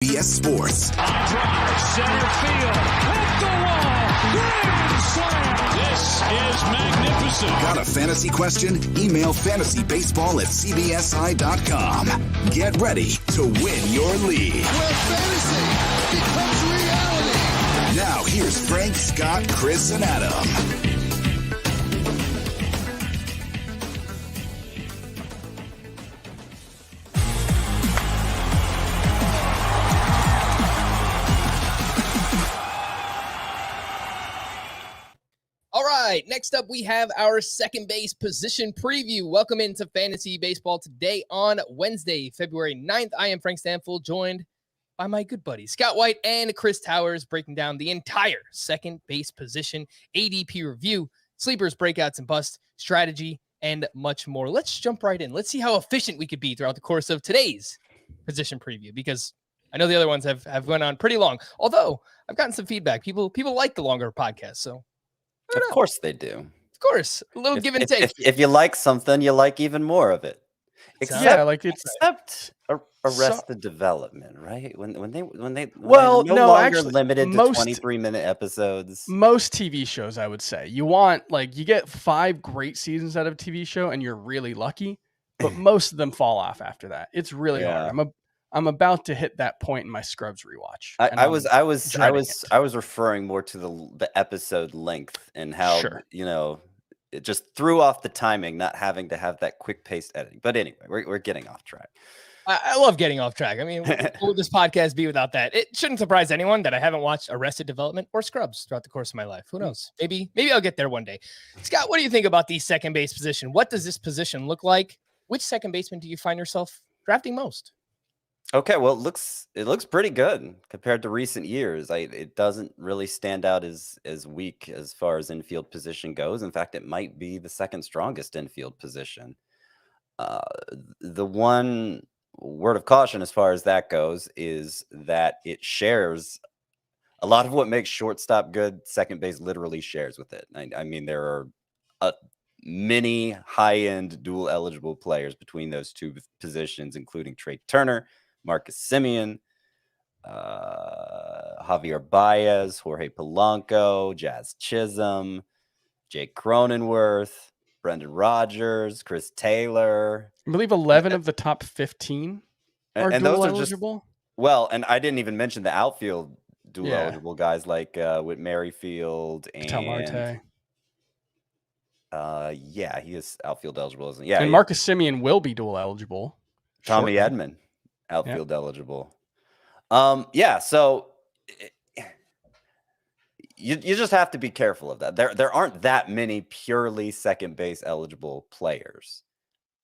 CBS Sports. High drive, center field, hit the wall, grand slam. This is magnificent. Got a fantasy question? Email fantasybaseball@cbsi.com. Get ready to win your league. Where fantasy becomes reality. Now here's Frank, Scott, Chris, and Adam. All right, next up we have our second base position preview. Welcome into Fantasy Baseball today on Wednesday, February 9th. I am Frank Stampfl, joined by my good buddies, Scott White and Chris Towers, breaking down the entire second base position, ADP review, sleepers, breakouts, and bust, strategy, and much more. Let's jump right in. Let's see how efficient we could be throughout the course of today's position preview, because I know the other ones have gone on pretty long, although I've gotten some feedback. People like the longer podcast, so of course they do. Of course, a little give and take. If you like something, you like even more of it. Except Arrested Development, right? When they no longer limited to 23-minute episodes. Most TV shows, I would say, you get 5 great seasons out of a TV show, and you're really lucky. But most of them fall off after that. It's really hard. I'm about to hit that point in my Scrubs rewatch. I was referring more to the episode length and how it just threw off the timing, not having to have that quick paced editing. But anyway, we're getting off track. I love getting off track. I mean, what would this podcast be without that? It shouldn't surprise anyone that I haven't watched Arrested Development or Scrubs throughout the course of my life. Who knows? Maybe I'll get there one day. Scott, what do you think about the second base position? What does this position look like? Which second baseman do you find yourself drafting most? Okay, well, it looks pretty good compared to recent years. It doesn't really stand out as weak as far as infield position goes. In fact, it might be the second strongest infield position. The one word of caution as far as that goes is that it shares a lot of what makes shortstop good. Second base literally shares with it. I mean, there are many high-end dual eligible players between those two positions, including Trea Turner, Marcus Semien, Javier Baez, Jorge Polanco, Jazz Chisholm, Jake Cronenworth, Brendan Rodgers, Chris Taylor. I believe 11 of the top 15 are dual those are eligible. And I didn't even mention the outfield dual eligible guys like Whit Merrifield and Marte. He is outfield eligible, isn't he? Yeah, and Marcus Semien will be dual eligible. Tommy Edman. Outfield eligible. So you just have to be careful of that. There aren't that many purely second base eligible players.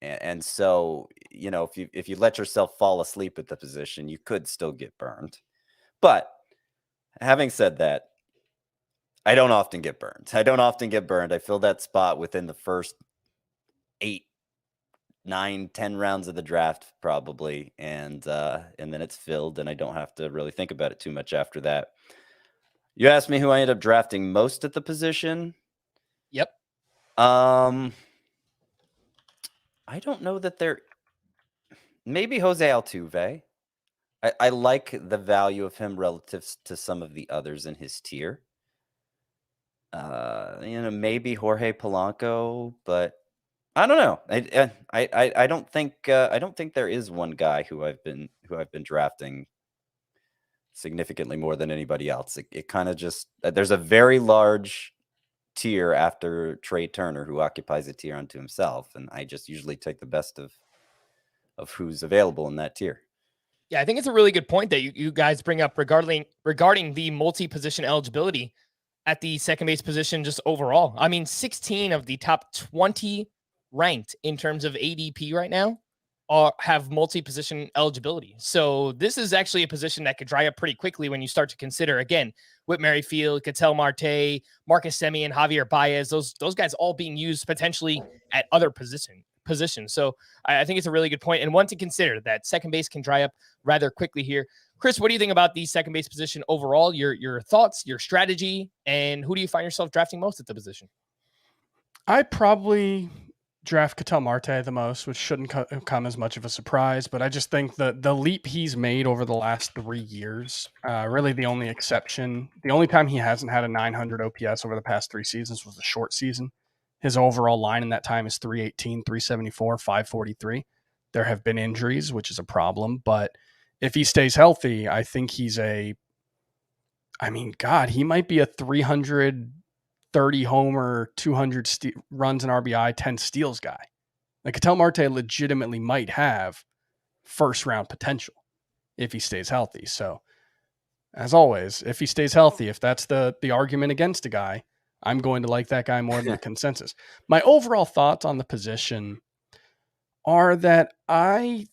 And so, if you let yourself fall asleep at the position, you could still get burned. But having said that, I don't often get burned. I fill that spot within the first 8, 9, 10 rounds of the draft, probably, and then it's filled, and I don't have to really think about it too much after that. You asked me who I ended up drafting most at the position. Yep. I don't know that maybe Jose Altuve. I like the value of him relative to some of the others in his tier. Maybe Jorge Polanco, but I don't know. I don't think there is one guy who I've been drafting significantly more than anybody else. It kind of just there's a very large tier after Trea Turner who occupies a tier unto himself, and I just usually take the best of who's available in that tier. Yeah, I think it's a really good point that you guys bring up regarding the multi-position eligibility at the second base position just overall. I mean, 16 of the top 20 ranked in terms of ADP right now have multi-position eligibility. So this is actually a position that could dry up pretty quickly when you start to consider, again, Whit Merrifield, Marte, Marcus Semien, Javier Baez, those guys all being used potentially at other positions. So I think it's a really good point, and one to consider that second base can dry up rather quickly here. Chris, what do you think about the second base position overall? Your thoughts, your strategy, and who do you find yourself drafting most at the position? I probably draft Ketel Marte the most, which shouldn't come as much of a surprise. But I just think that the leap he's made over the last 3 years, really the only exception, the only time he hasn't had a 900 OPS over the past 3 seasons was the short season. His overall line in that time is 318, 374, 543. There have been injuries, which is a problem. But if he stays healthy, I think he's he might be a 330 homer, 200 runs and RBI, 10 steals guy. Like Ketel Marte legitimately might have first round potential if he stays healthy. So as always, if he stays healthy, if that's the argument against a guy, I'm going to like that guy more than the consensus. My overall thoughts on the position are that I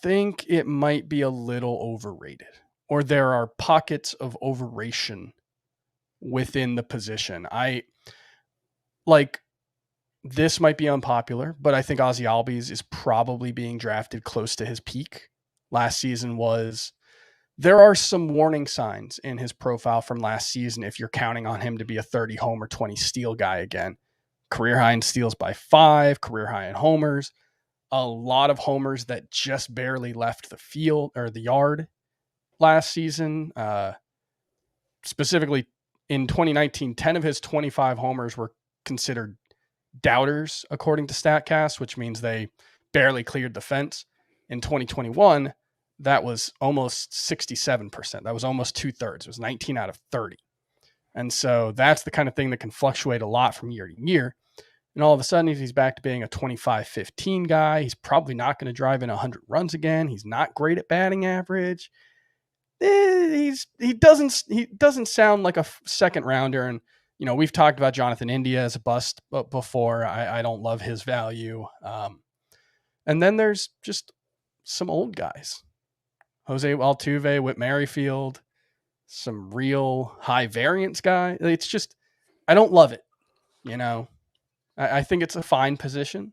think it might be a little overrated, or there are pockets of overration within the position. This might be unpopular, but I think Ozzie Albies is probably being drafted close to his peak. Last season there are some warning signs in his profile from last season if you're counting on him to be a 30 homer, 20 steal guy again. Career high in steals by 5, career high in homers, a lot of homers that just barely left the field or the yard last season. Specifically in 2019, 10 of his 25 homers were considered doubters, according to StatCast, which means they barely cleared the fence. In 2021, that was almost 67%. That was almost 2/3. It was 19 out of 30. And so that's the kind of thing that can fluctuate a lot from year to year. And all of a sudden, if he's back to being a 25-15 guy, he's probably not going to drive in 100 runs again. He's not great at batting average. He doesn't sound like a second rounder. And we've talked about Jonathan India as a bust before. I don't love his value. And then there's just some old guys. Jose Altuve, Whit Merrifield, some real high variance guy. It's just, I don't love it. I think it's a fine position,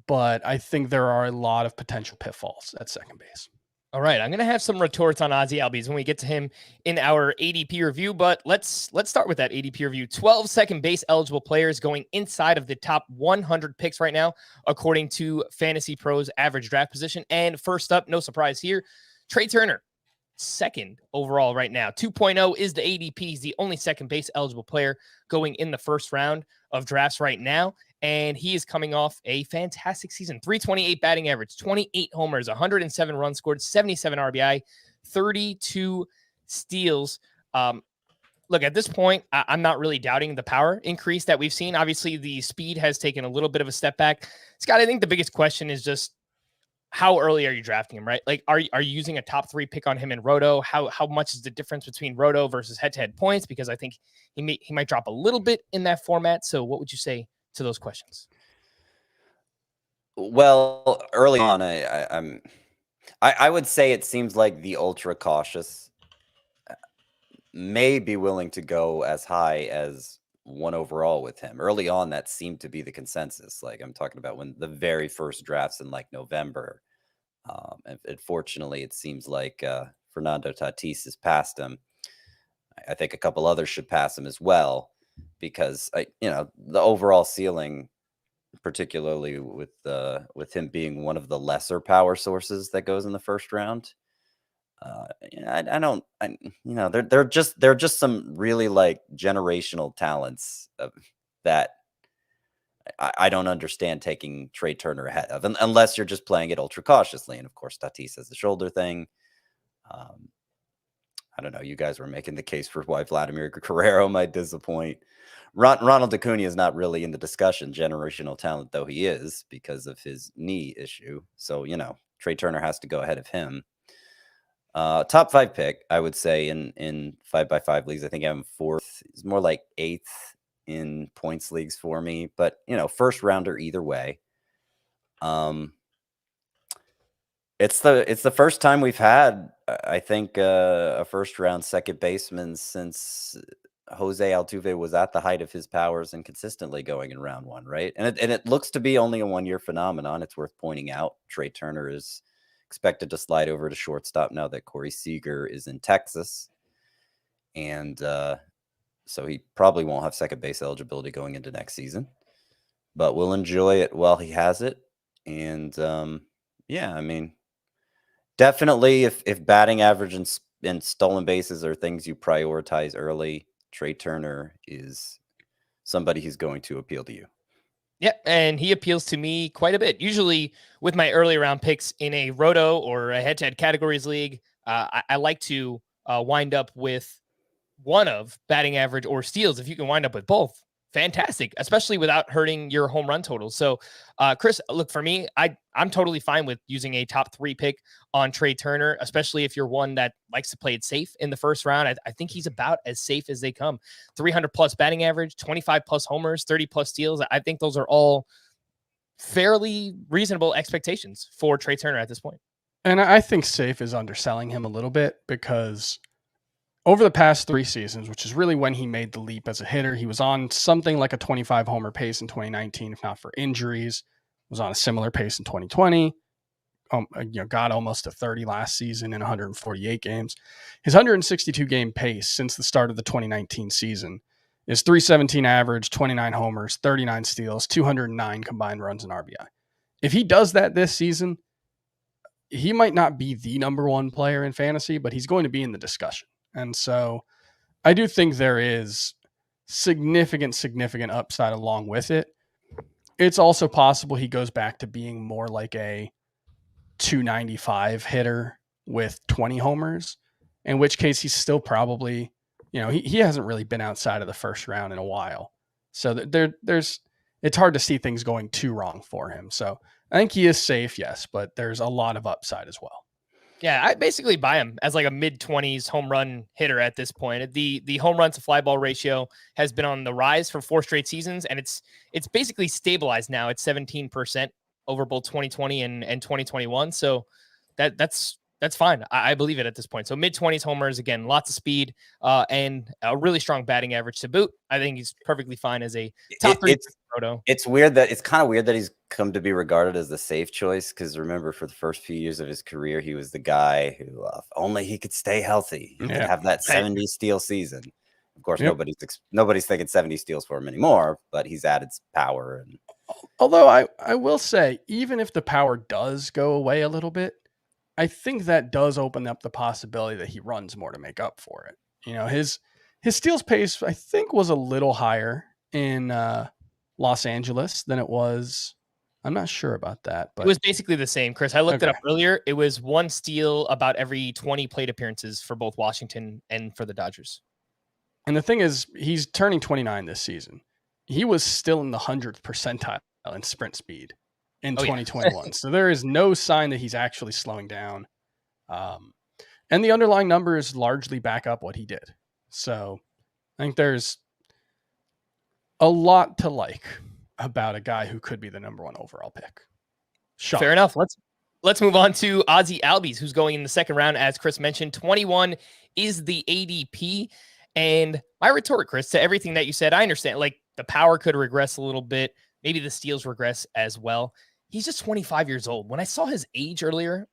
but I think there are a lot of potential pitfalls at second base. All right, I'm going to have some retorts on Ozzie Albies when we get to him in our ADP review, but let's start with that ADP review. 12 second base eligible players going inside of the top 100 picks right now, according to Fantasy Pros average draft position. And first up, no surprise here, Trea Turner, second overall right now. 2.0 is the ADP. He's the only second base eligible player going in the first round of drafts right now. And he is coming off a fantastic season. 328 batting average, 28 homers, 107 runs scored, 77 RBI, 32 steals. Look, at this point, I'm not really doubting the power increase that we've seen. Obviously, the speed has taken a little bit of a step back. Scott, I think the biggest question is just how early are you drafting him, right? Like, are you using a top 3 pick on him in Roto? How much is the difference between Roto versus head-to-head points? Because I think he might drop a little bit in that format. So what would you say to those questions? Well, early on, I would say it seems like the ultra cautious may be willing to go as high as 1 overall with him. Early on, that seemed to be the consensus. Like, I'm talking about when the very first drafts in like November. And fortunately, it seems like Fernando Tatis has passed him. I think a couple others should pass him as well, because the overall ceiling, particularly with him being one of the lesser power sources that goes in the first round. They're just some really like generational talents that I don't understand taking Trea Turner ahead of, unless you're just playing it ultra cautiously. And of course, Tatis has the shoulder thing. I don't know. You guys were making the case for why Vladimir Guerrero might disappoint. Ronald Acuna is not really in the discussion, generational talent though he is, because of his knee issue. So, Trea Turner has to go ahead of him. Top 5 pick, I would say, in 5x5 leagues. I think I'm 4th. It's more like 8th in points leagues for me, but first rounder either way. It's the first time we've had, I think, a first round second baseman since Jose Altuve was at the height of his powers and consistently going in round 1, right? And it looks to be only a 1-year phenomenon. It's worth pointing out. Trea Turner is expected to slide over to shortstop now that Corey Seager is in Texas. And so he probably won't have second base eligibility going into next season. but we'll enjoy it while he has it. And yeah, I mean, definitely if batting average and stolen bases are things you prioritize early, Trea Turner is somebody who's going to appeal to you. Yeah, and he appeals to me quite a bit. Usually with my early round picks in a roto or a head-to-head categories league, I like to wind up with one of batting average or steals. If you can wind up with both, fantastic, especially without hurting your home run totals. So, Chris, look, for me, I'm totally fine with using a top 3 pick on Trea Turner, especially if you're one that likes to play it safe in the first round. I think he's about as safe as they come. 300 plus batting average, 25 plus homers, 30 plus steals. I think those are all fairly reasonable expectations for Trea Turner at this point. And I think safe is underselling him a little bit, because over the past 3 seasons, which is really when he made the leap as a hitter, he was on something like a 25 homer pace in 2019, if not for injuries. Was on a similar pace in 2020. Got almost to 30 last season in 148 games. His 162 game pace since the start of the 2019 season is 317 average, 29 homers, 39 steals, 209 combined runs and RBI. If he does that this season, he might not be the number 1 player in fantasy, but he's going to be in the discussion. And so I do think there is significant upside along with it. It's also possible he goes back to being more like a 295 hitter with 20 homers, in which case he's still probably, he hasn't really been outside of the first round in a while. So it's hard to see things going too wrong for him. So I think he is safe, yes, but there's a lot of upside as well. Yeah, I basically buy him as like a mid-20s home run hitter at this point. The home run to fly ball ratio has been on the rise for 4 straight seasons, and it's basically stabilized now. It's 17% over both 2020 and 2021. So that's fine. I believe it at this point. So mid-20s homers, again, lots of speed, and a really strong batting average to boot. I think he's perfectly fine as a top 3 roto. It's kind of weird that he's come to be regarded as the safe choice, because remember, for the first few years of his career, he was the guy who, if only he could stay healthy, he could have that 70 steal season. Of course, nobody's thinking 70 steals for him anymore, but he's added power. And although I will say, even if the power does go away a little bit, I think that does open up the possibility that he runs more to make up for it. His steals pace, I think, was a little higher in Los Angeles than it was. I'm not sure about that, but it was basically the same, Chris. I looked it up earlier. It was 1 steal about every 20 plate appearances for both Washington and for the Dodgers. And the thing is, he's turning 29 this season. He was still in the 100th percentile in sprint speed in 2021. So there is no sign that he's actually slowing down. And the underlying numbers largely back up what he did. So I think there's a lot to like about a guy who could be the number 1 overall pick. Fair enough. Let's move on to Ozzie Albies, who's going in the second round. As Chris mentioned, 21 is the ADP. And my retort, Chris, to everything that you said, I understand, like, the power could regress a little bit. Maybe the steals regress as well. He's just 25 years old. When I saw his age earlier,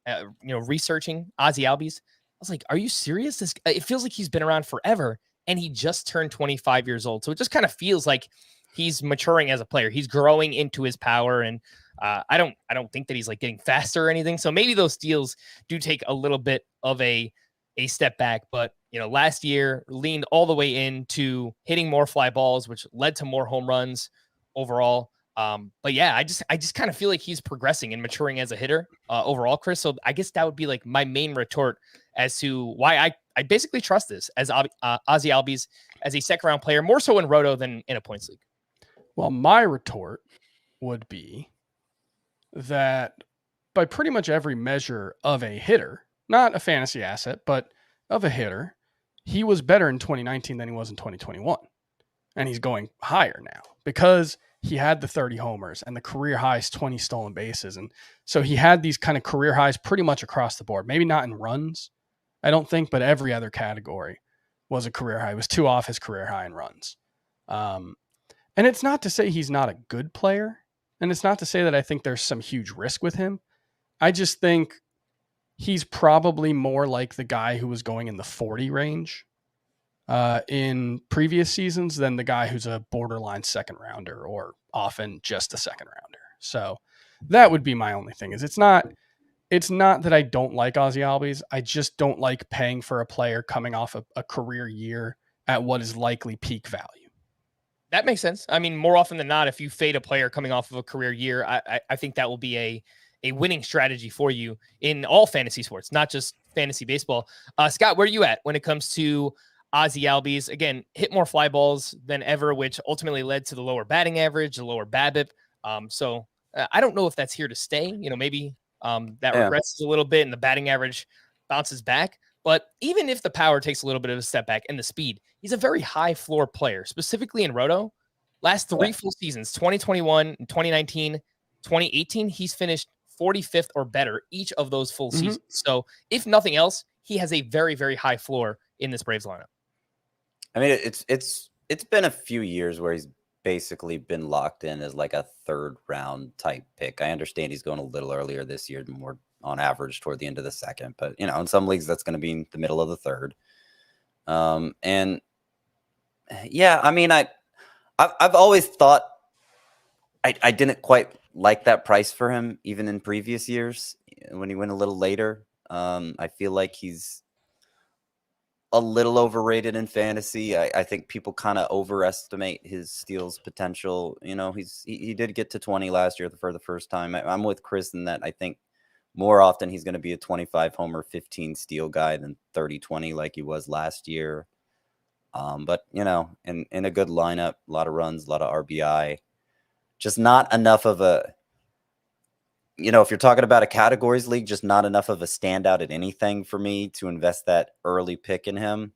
researching Ozzie Albies, I was like, are you serious? It feels like he's been around forever, and he just turned 25 years old. So it just kind of feels like he's maturing as a player. He's growing into his power, and I don't think that he's like getting faster or anything. So maybe those steals do take a little bit of a step back, but last year leaned all the way into hitting more fly balls, which led to more home runs overall. But yeah, I just kind of feel like he's progressing and maturing as a hitter overall, Chris. So I guess that would be like my main retort as to why I basically trust this as Ozzie Albies as a second round player, more so in roto than in a points league. Well, my retort would be that by pretty much every measure of a hitter, not a fantasy asset, but of a hitter, he was better in 2019 than he was in 2021. And he's going higher now because he had the 30 homers and the career highs 20 stolen bases. And so he had these kind of career highs pretty much across the board. Maybe not in runs, I don't think, but every other category was a career high. It was 2 off his career high in runs. And it's not to say he's not a good player. And it's not to say that I think there's some huge risk with him. I just think he's probably more like the guy who was going in the 40 range in previous seasons than the guy who's a borderline second rounder or often just a second rounder. So that would be my only thing. Is it's not that I don't like Ozzie Albies. I just don't like paying for a player coming off a career year at what is likely peak value. That makes sense. I mean, more often than not, if you fade a player coming off of a career year, I think that will be a winning strategy for you in all fantasy sports, not just fantasy baseball. Scott, where are you at when it comes to Ozzie Albies? Again, hit more fly balls than ever, which ultimately led to the lower batting average, the lower BABIP. So I don't know if that's here to stay. Maybe that regresses a little bit and the batting average bounces back. But even if the power takes a little bit of a step back and the speed, he's a very high floor player, specifically in Roto. Last 3 full seasons, 2021, 2019, 2018, he's finished 45th or better each of those full seasons. So if nothing else, he has a very, very high floor in this Braves lineup. I mean, it's been a few years where he's basically been locked in as like a third round type pick. I understand he's going a little earlier this year, more on average toward the end of the second, but in some leagues that's going to be in the middle of the third. And yeah, I mean, I've always thought I didn't quite like that price for him, even in previous years when he went a little later. I feel like he's a little overrated in fantasy. I think people kind of overestimate his steals potential. He did get to 20 last year for the first time. I'm with Chris in that I think more often he's going to be a 25 homer, 15 steal guy than 30-20 like he was last year. But in a good lineup, a lot of runs, a lot of RBI, just not enough of a, if you're talking about a categories league, just not enough of a standout at anything for me to invest that early pick in him.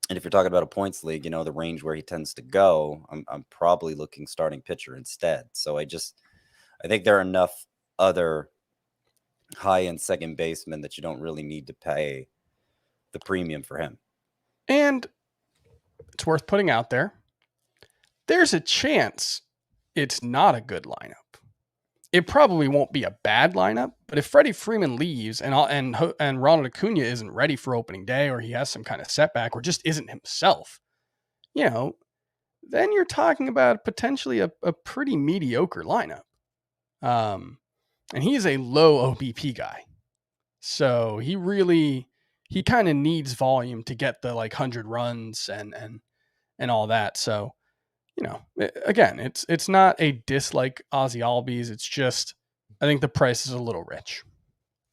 And if you're talking about a points league, the range where he tends to go, I'm probably looking starting pitcher instead. So I think there are enough other high-end second baseman that you don't really need to pay the premium for him. And it's worth putting out there, there's a chance it's not a good lineup. It probably won't be a bad lineup, but if Freddie Freeman leaves and Ronald Acuna isn't ready for opening day, or he has some kind of setback or just isn't himself, then you're talking about potentially a pretty mediocre lineup. And he is a low OBP guy. So he kind of needs volume to get the 100 runs and all that. So, again, it's not a dislike Ozzie Albies. It's just, I think the price is a little rich.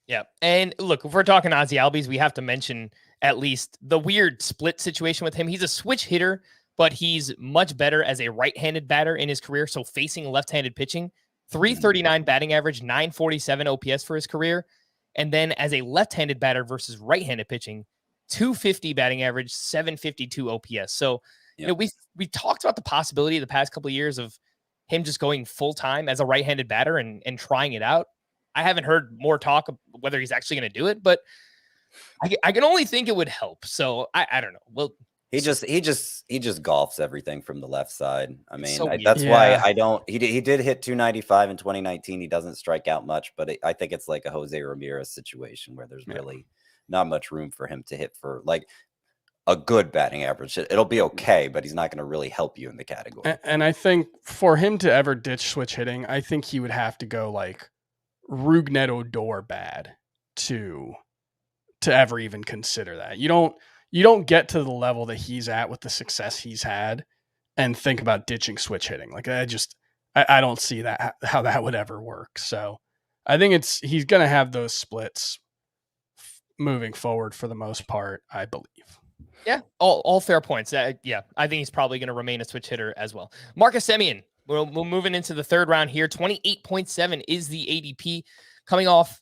Yeah. And look, if we're talking Ozzie Albies, we have to mention at least the weird split situation with him. He's a switch hitter, but he's much better as a right-handed batter in his career. So facing left-handed pitching, 339 batting average, 947 OPS for his career. And then as a left-handed batter versus right-handed pitching, 250 batting average, 752 OPS. So, we talked about the possibility the past couple of years of him just going full-time as a right-handed batter and trying it out. I haven't heard more talk of whether he's actually going to do it, but I can only think it would help. So I don't know. Well, he just golfs everything from the left side. I mean, so that's why I don't. He did hit 295 in 2019. He doesn't strike out much, but I think it's like a Jose Ramirez situation where there's really not much room for him to hit for a good batting average. It'll be okay, but he's not going to really help you in the category. And I think for him to ever ditch switch hitting, I think he would have to go Rougned Odor bad to ever even consider that. You don't get to the level that he's at with the success he's had and think about ditching switch hitting. I don't see that, how that would ever work. So I think he's going to have those splits moving forward for the most part, I believe. Yeah, all fair points. I think he's probably going to remain a switch hitter as well. Marcus Semien, we're moving into the third round here. 28.7 is the ADP, coming off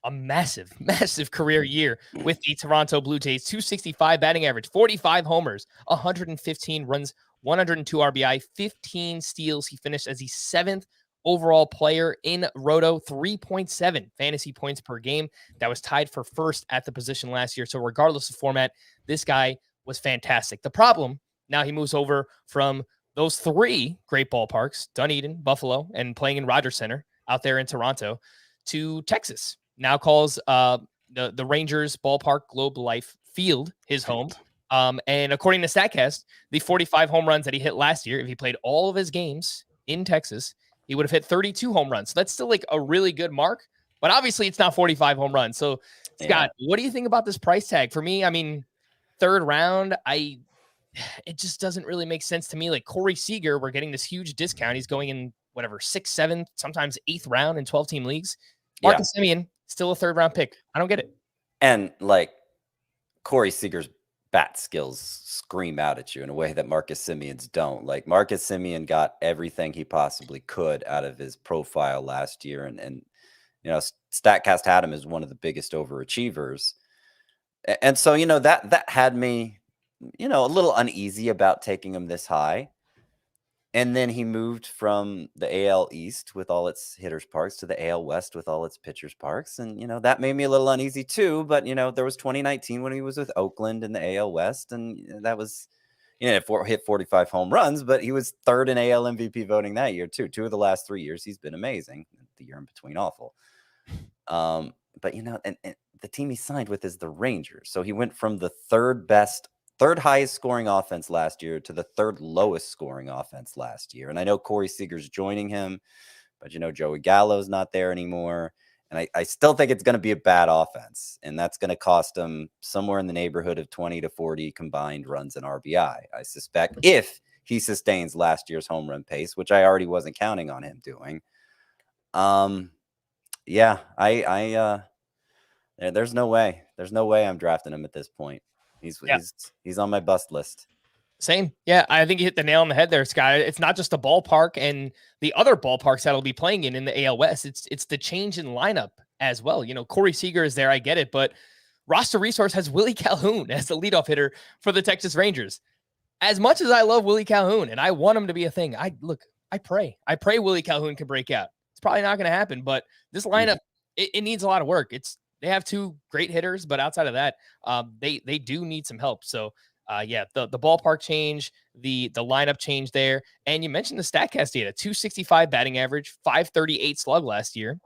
a massive, massive career year with the Toronto Blue Jays. 265 batting average, 45 homers, 115 runs, 102 RBI, 15 steals. He finished as the 7th overall player in Roto, 3.7 fantasy points per game. That was tied for first at the position last year. So regardless of format, this guy was fantastic. The problem, now he moves over from those 3 great ballparks, Dunedin, Buffalo, and playing in Rogers Center out there in Toronto, to Texas. Now calls the Rangers ballpark Globe Life Field his home. And according to StatCast, the 45 home runs that he hit last year, if he played all of his games in Texas, he would have hit 32 home runs. So that's still like a really good mark, but obviously it's not 45 home runs. So Scott, what do you think about this price tag? For me, I mean, third round, it just doesn't really make sense to me. Like Corey Seager, we're getting this huge discount. He's going in whatever, 6th, 7th, sometimes 8th round in 12-team leagues. Marcus Semien, still a third round pick. I don't get it. And like Corey Seager's bat skills scream out at you in a way that Marcus Semien's don't. Like Marcus Semien got everything he possibly could out of his profile last year. And you know, StatCast had him as one of the biggest overachievers. And so, you know, that had me, you know, a little uneasy about taking him this high. And then he moved from the AL East with all its hitters parks to the AL West with all its pitchers parks. And, you know, that made me a little uneasy too. But, you know, there was 2019 when he was with Oakland in the AL West. And that was, you know, hit 45 home runs, but he was third in AL MVP voting that year too. 2 of the last 3 years, he's been amazing. The year in between, awful. But, you know, and the team he signed with is the Rangers. So he went from the third highest scoring offense last year to the third lowest scoring offense last year. And I know Corey Seager's joining him, but, you know, Joey Gallo's not there anymore. And I still think it's going to be a bad offense. And that's going to cost him somewhere in the neighborhood of 20 to 40 combined runs and RBI, I suspect, if he sustains last year's home run pace, which I already wasn't counting on him doing. There's no way. There's no way I'm drafting him at this point. He's on my bust list. Same. Yeah, I think you hit the nail on the head there, Scott. It's not just the ballpark and the other ballparks that'll be playing in the AL West. It's the change in lineup as well. You know, Corey Seager is there. I get it. But Roster Resource has Willie Calhoun as the leadoff hitter for the Texas Rangers. As much as I love Willie Calhoun and I want him to be a thing, I pray Willie Calhoun can break out. It's probably not going to happen, but this lineup, it needs a lot of work. They have 2 great hitters, but outside of that, they do need some help. So, the ballpark change, the lineup change there, and you mentioned the StatCast data: 265 batting average, 538 slug last year,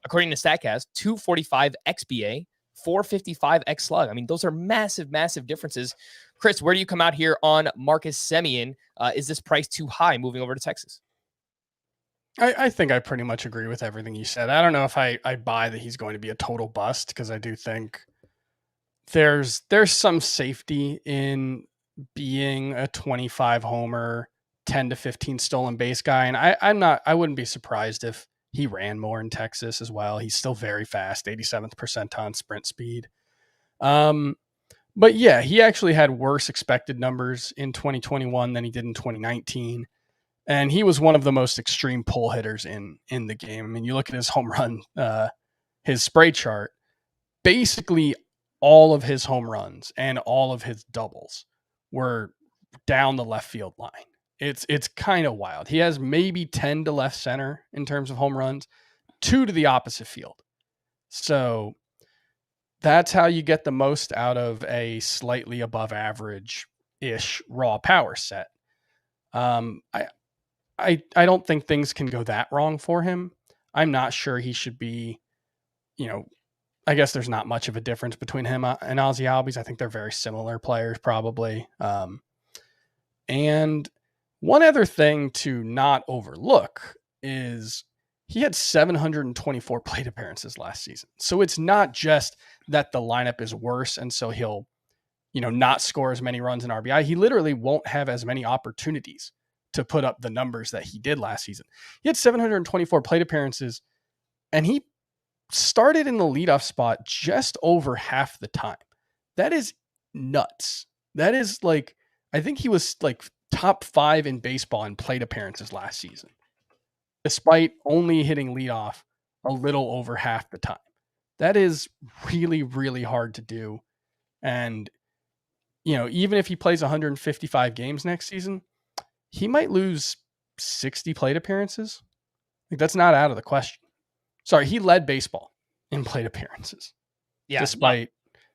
according to StatCast, 245 xBA, 455 x slug. I mean, those are massive, massive differences. Chris, where do you come out here on Marcus Semien? Is this price too high moving over to Texas? I think I pretty much agree with everything you said. I don't know if I buy that he's going to be a total bust, because I do think there's some safety in being a 25 homer, 10 to 15 stolen base guy. And I wouldn't be surprised if he ran more in Texas as well. He's still very fast, 87th percentile on sprint speed. But yeah, he actually had worse expected numbers in 2021 than he did in 2019. And he was one of the most extreme pull hitters in the game. I mean, you look at his home run, his spray chart, basically all of his home runs and all of his doubles were down the left field line. It's kind of wild. He has maybe 10 to left center in terms of home runs, 2 to the opposite field. So that's how you get the most out of a slightly above average-ish raw power set. I don't think things can go that wrong for him. I'm not sure he should be, you know, I guess there's not much of a difference between him and Ozzie Albies. I think they're very similar players probably. And one other thing to not overlook is he had 724 plate appearances last season. So it's not just that the lineup is worse and so he'll, you know, not score as many runs in RBI. He literally won't have as many opportunities to put up the numbers that he did last season. He had 724 plate appearances, and he started in the leadoff spot just over half the time. That is nuts. That is like, I think he was like top 5 in baseball in plate appearances last season, despite only hitting leadoff a little over half the time. That is really, really hard to do. And, you know, even if he plays 155 games next season, he might lose 60 plate appearances. Like, that's not out of the question. Sorry, he led baseball in plate appearances, despite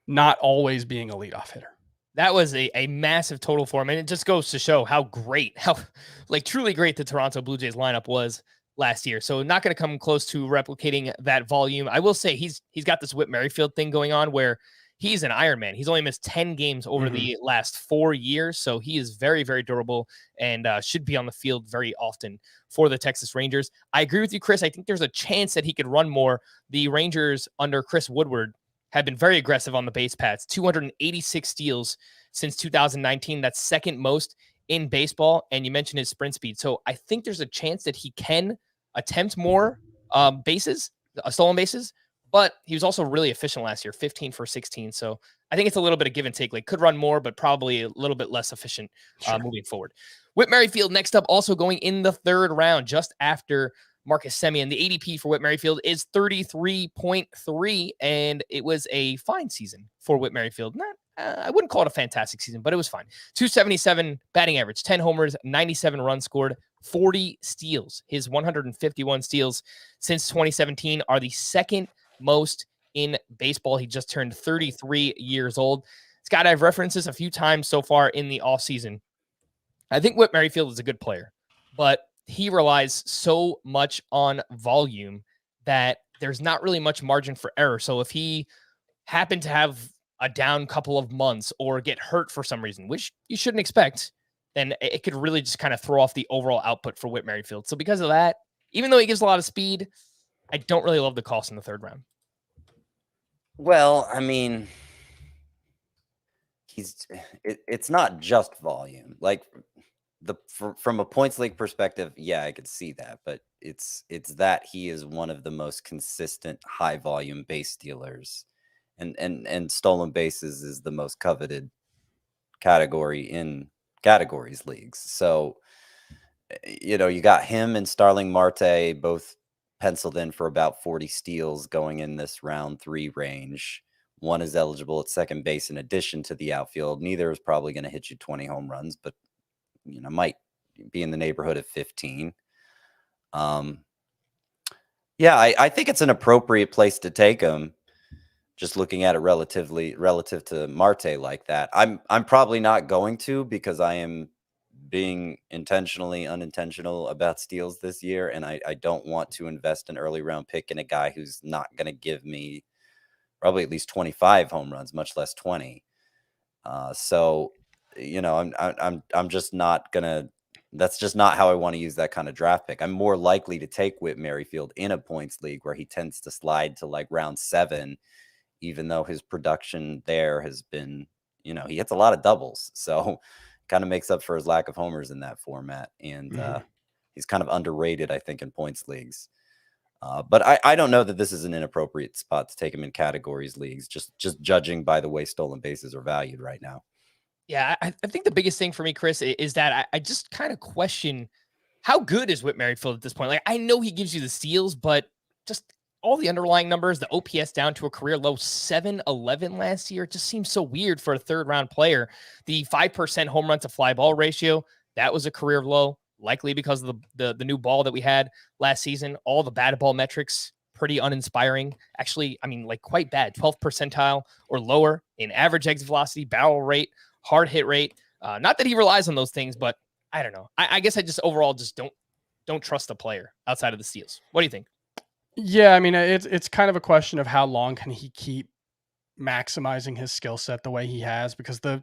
not always being a leadoff hitter. That was a massive total for him, and it just goes to show how truly great the Toronto Blue Jays lineup was last year. So not going to come close to replicating that volume. I will say he's got this Whit Merrifield thing going on where he's an Iron Man. He's only missed 10 games over the last 4 years. So he is very, very durable and should be on the field very often for the Texas Rangers. I agree with you, Chris. I think there's a chance that he could run more. The Rangers under Chris Woodward have been very aggressive on the base paths, 286 steals since 2019. That's second most in baseball. And you mentioned his sprint speed. So I think there's a chance that he can attempt more stolen bases, but he was also really efficient last year, 15 for 16. So I think it's a little bit of give and take. Like, could run more, but probably a little bit less efficient moving forward. Whit Merrifield next up, also going in the third round, just after Marcus Semien. The ADP for Whit Merrifield is 33.3, and it was a fine season for Whit Merrifield. I wouldn't call it a fantastic season, but it was fine. 277 batting average, 10 homers, 97 runs scored, 40 steals. His 151 steals since 2017 are the second most in baseball. He just turned 33 years old. Scott, I've referenced this a few times so far in the offseason. I think Whit Merrifield is a good player, but he relies so much on volume that there's not really much margin for error. So if he happened to have a down couple of months or get hurt for some reason, which you shouldn't expect, then it could really just kind of throw off the overall output for Whit Merrifield. So because of that, even though he gives a lot of speed, I don't really love the cost in the third round. Well, I mean, it's not just volume. Like from a points league perspective, yeah, I could see that, but it's that he is one of the most consistent high volume base stealers, and stolen bases is the most coveted category in categories leagues. So, you got him and Starling Marte both penciled in for about 40 steals going in this round 3 range. One is eligible at second base in addition to the outfield. Neither is probably going to hit you 20 home runs, but might be in the neighborhood of 15. Yeah, I think it's an appropriate place to take him. Just looking at it relative to Marte like that. I'm probably not going to, because I am being intentionally unintentional about steals this year, and I don't want to invest an early round pick in a guy who's not going to give me probably at least 25 home runs, much less 20. So, I'm just not gonna. That's just not how I want to use that kind of draft pick. I'm more likely to take Whit Merrifield in a points league where he tends to slide to like round 7, even though his production there has been, he hits a lot of doubles. So kind of makes up for his lack of homers in that format. And he's kind of underrated, I think, in points leagues. But I don't know that this is an inappropriate spot to take him in categories leagues, just judging by the way stolen bases are valued right now. Yeah, I think the biggest thing for me, Chris, is that I just kind of question how good is Whit Merrifield at this point. Like, I know he gives you the steals, but just all the underlying numbers, the OPS down to a career low 711 last year, it just seems so weird for a third round player. The 5% home run to fly ball ratio, that was a career low, likely because of the new ball that we had last season. All the batted ball metrics, pretty uninspiring. Actually, I mean, like quite bad, 12th percentile or lower in average exit velocity, barrel rate, hard hit rate. Not that he relies on those things, but I don't know. I guess I just overall just don't trust the player outside of the steals. What do you think? Yeah, I mean, it's kind of a question of how long can he keep maximizing his skill set the way he has, because the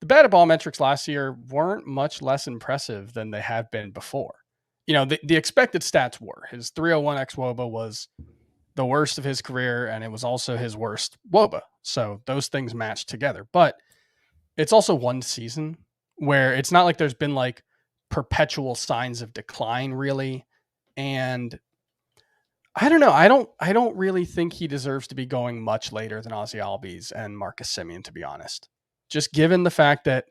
batted ball metrics last year weren't much less impressive than they have been before. The expected stats were his 301 xWOBA was the worst of his career, and it was also his worst WOBA. So those things matched together. But it's also one season where it's not like there's been like perpetual signs of decline, really. And I don't know. I don't really think he deserves to be going much later than Ozzie Albies and Marcus Semien, to be honest. Just given the fact that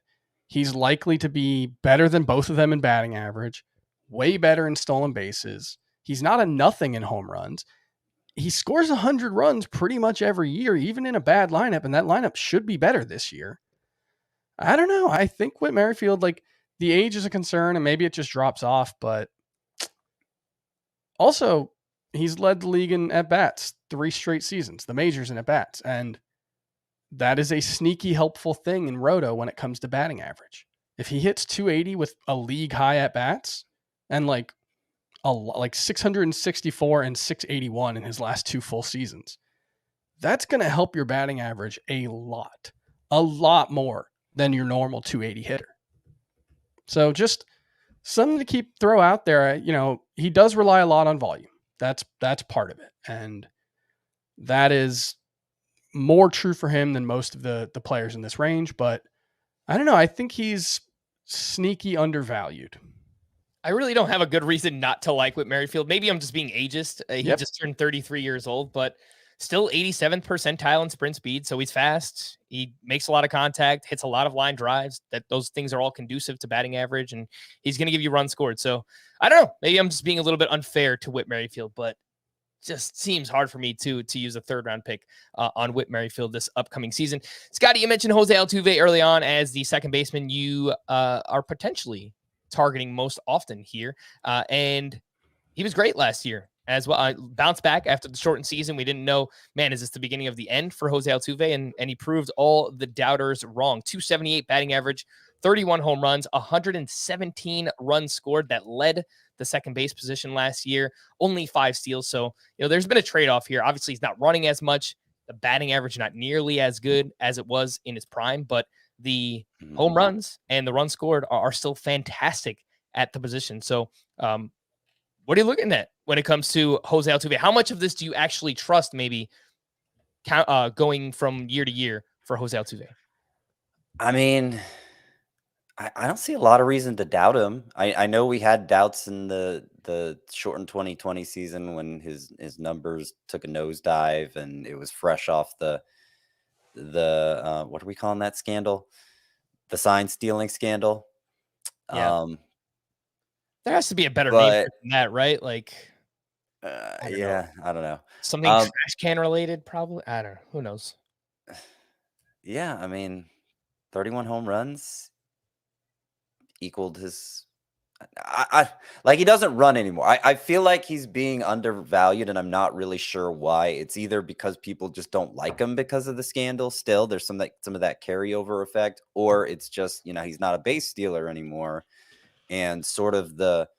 he's likely to be better than both of them in batting average, way better in stolen bases. He's not a nothing in home runs. He scores 100 runs pretty much every year, even in a bad lineup, and that lineup should be better this year. I don't know. I think Whit Merrifield, like, the age is a concern, and maybe it just drops off, but also he's led the league in at-bats 3 straight seasons, the majors in at-bats, and that is a sneaky helpful thing in Roto when it comes to batting average. If he hits 280 with a league high at-bats and like 664 and 681 in his last 2 full seasons, that's going to help your batting average a lot more than your normal 280 hitter. So just something to throw out there. He does rely a lot on volume. That's part of it. And that is more true for him than most of the players in this range. But I don't know. I think he's sneaky undervalued. I really don't have a good reason not to like Whit Merrifield. Maybe I'm just being ageist. He just turned 33 years old, but still 87th percentile in sprint speed. So he's fast. He makes a lot of contact, hits a lot of line drives. Those things are all conducive to batting average, and he's going to give you runs scored. So I don't know. Maybe I'm just being a little bit unfair to Whit Merrifield, but just seems hard for me to use a 3rd round pick on Whit Merrifield this upcoming season. Scotty, you mentioned Jose Altuve early on as the second baseman you are potentially targeting most often here. And he was great last year as well. I bounced back after the shortened season. We didn't know, man, is this the beginning of the end for Jose Altuve? And he proved all the doubters wrong. 278 batting average, 31 home runs, 117 runs scored. That led the second base position last year, only 5 steals. So, there's been a trade-off here. Obviously, he's not running as much. The batting average not nearly as good as it was in his prime, but the home runs and the runs scored are still fantastic at the position. So what are you looking at when it comes to Jose Altuve? How much of this do you actually trust maybe going from year to year for Jose Altuve? I mean, I don't see a lot of reason to doubt him. I know we had doubts in the shortened 2020 season when his numbers took a nosedive and it was fresh off the what are we calling that scandal? The sign stealing scandal. Yeah. There has to be a better name than that, right? Like, I don't know. Something trash can related, probably. I don't know. Who knows? Yeah, I mean, 31 home runs equaled his. Like, he doesn't run anymore. I feel like he's being undervalued, and I'm not really sure why. It's either because people just don't like him because of the scandal. Still, there's some of that carryover effect, or it's just he's not a base stealer anymore, and sort of the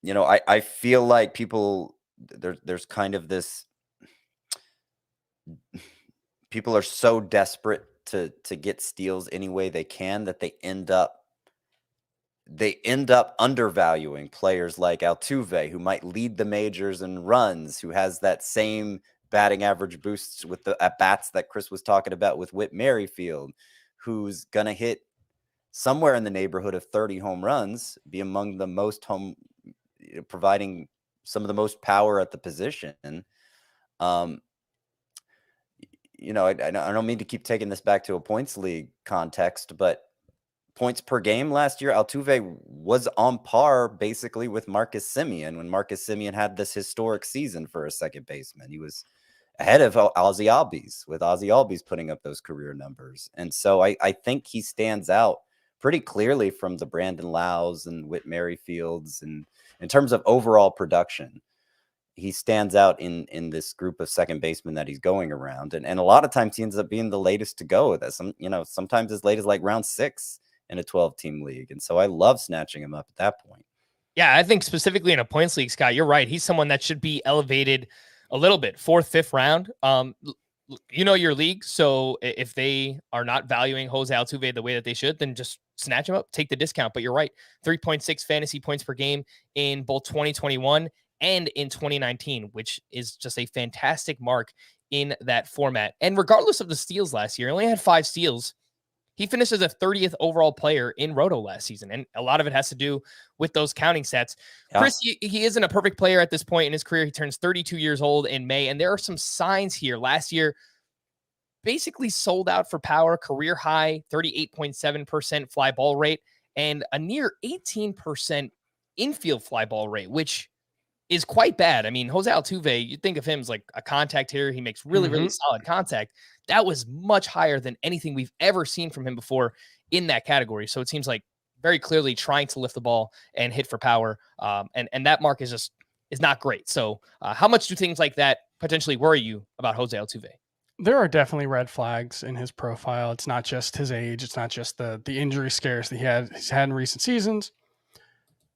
I feel like people there's kind of this. People are so desperate to get steals any way they can that they end up undervaluing players like Altuve, who might lead the majors in runs, who has that same batting average boosts with the at-bats that Chris was talking about with Whit Merrifield, who's going to hit somewhere in the neighborhood of 30 home runs, be among the most providing some of the most power at the position. I don't mean to keep taking this back to a points league context, but points per game last year, Altuve was on par basically with Marcus Semien when Marcus Semien had this historic season for a second baseman. He was ahead of Ozzie Albies, with Ozzie Albies putting up those career numbers. And so I think he stands out pretty clearly from the Brandon Lowe's and Whit Merrifields. And in terms of overall production, he stands out in this group of second basemen that he's going around. And a lot of times he ends up being the latest to go. That sometimes as late as like round 6 in a 12-team league. And so I love snatching him up at that point. Yeah, I think specifically in a points league, Scott, you're right. He's someone that should be elevated a little bit, 4th, 5th round. Your league. So if they are not valuing Jose Altuve the way that they should, then just snatch him up, take the discount. But you're right. 3.6 fantasy points per game in both 2021 and in 2019, which is just a fantastic mark in that format. And regardless of the steals last year, he only had 5 steals. He finished as a 30th overall player in Roto last season, and a lot of it has to do with those counting stats. Yeah. Chris, he isn't a perfect player at this point in his career. He turns 32 years old in May, and there are some signs here. Last year, basically sold out for power, career high, 38.7% fly ball rate, and a near 18% infield fly ball rate, which is quite bad. I mean, Jose Altuve, you think of him as like a contact hitter. He makes really, really solid contact. That was much higher than anything we've ever seen from him before in that category. So it seems like very clearly trying to lift the ball and hit for power. And that mark is not great. So how much do things like that potentially worry you about Jose Altuve? There are definitely red flags in his profile. It's not just his age. It's not just the injury scares that he's had in recent seasons.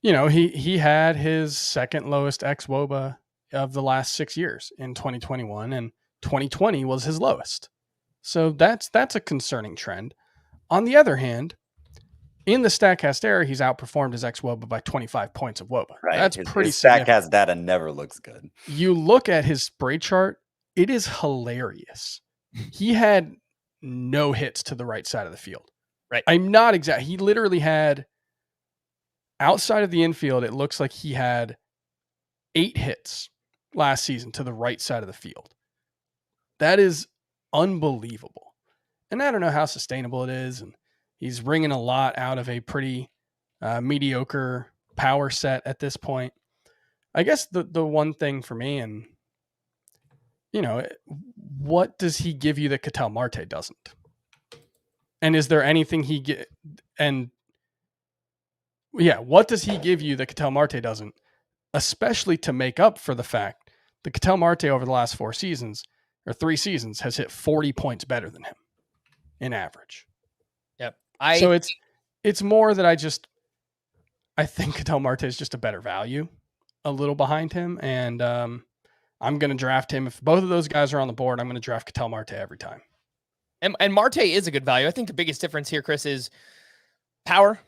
He had his second lowest xWOBA of the last 6 years in 2021, and 2020 was his lowest. So that's a concerning trend. On the other hand, in the StatCast era, he's outperformed his ex-WOBA by 25 points of WOBA. Right. That's his pretty significant. StatCast data never looks good. You look at his spray chart, it is hilarious. He had no hits to the right side of the field. Right. I'm not exact. He literally had, outside of the infield, it looks like he had 8 hits last season to the right side of the field. That is unbelievable. And I don't know how sustainable it is. And he's wringing a lot out of a pretty mediocre power set at this point. I guess the one thing for me, and what does he give you that Ketel Marte doesn't? And is there anything what does he give you that Ketel Marte doesn't? Especially to make up for the fact that Ketel Marte over the last 3 seasons has hit 40 points better than him in average. Yep. So it's more that I think Ketel Marte is just a better value, a little behind him, and I'm going to draft him. If both of those guys are on the board, I'm going to draft Ketel Marte every time. And Marte is a good value. I think the biggest difference here, Chris, is power.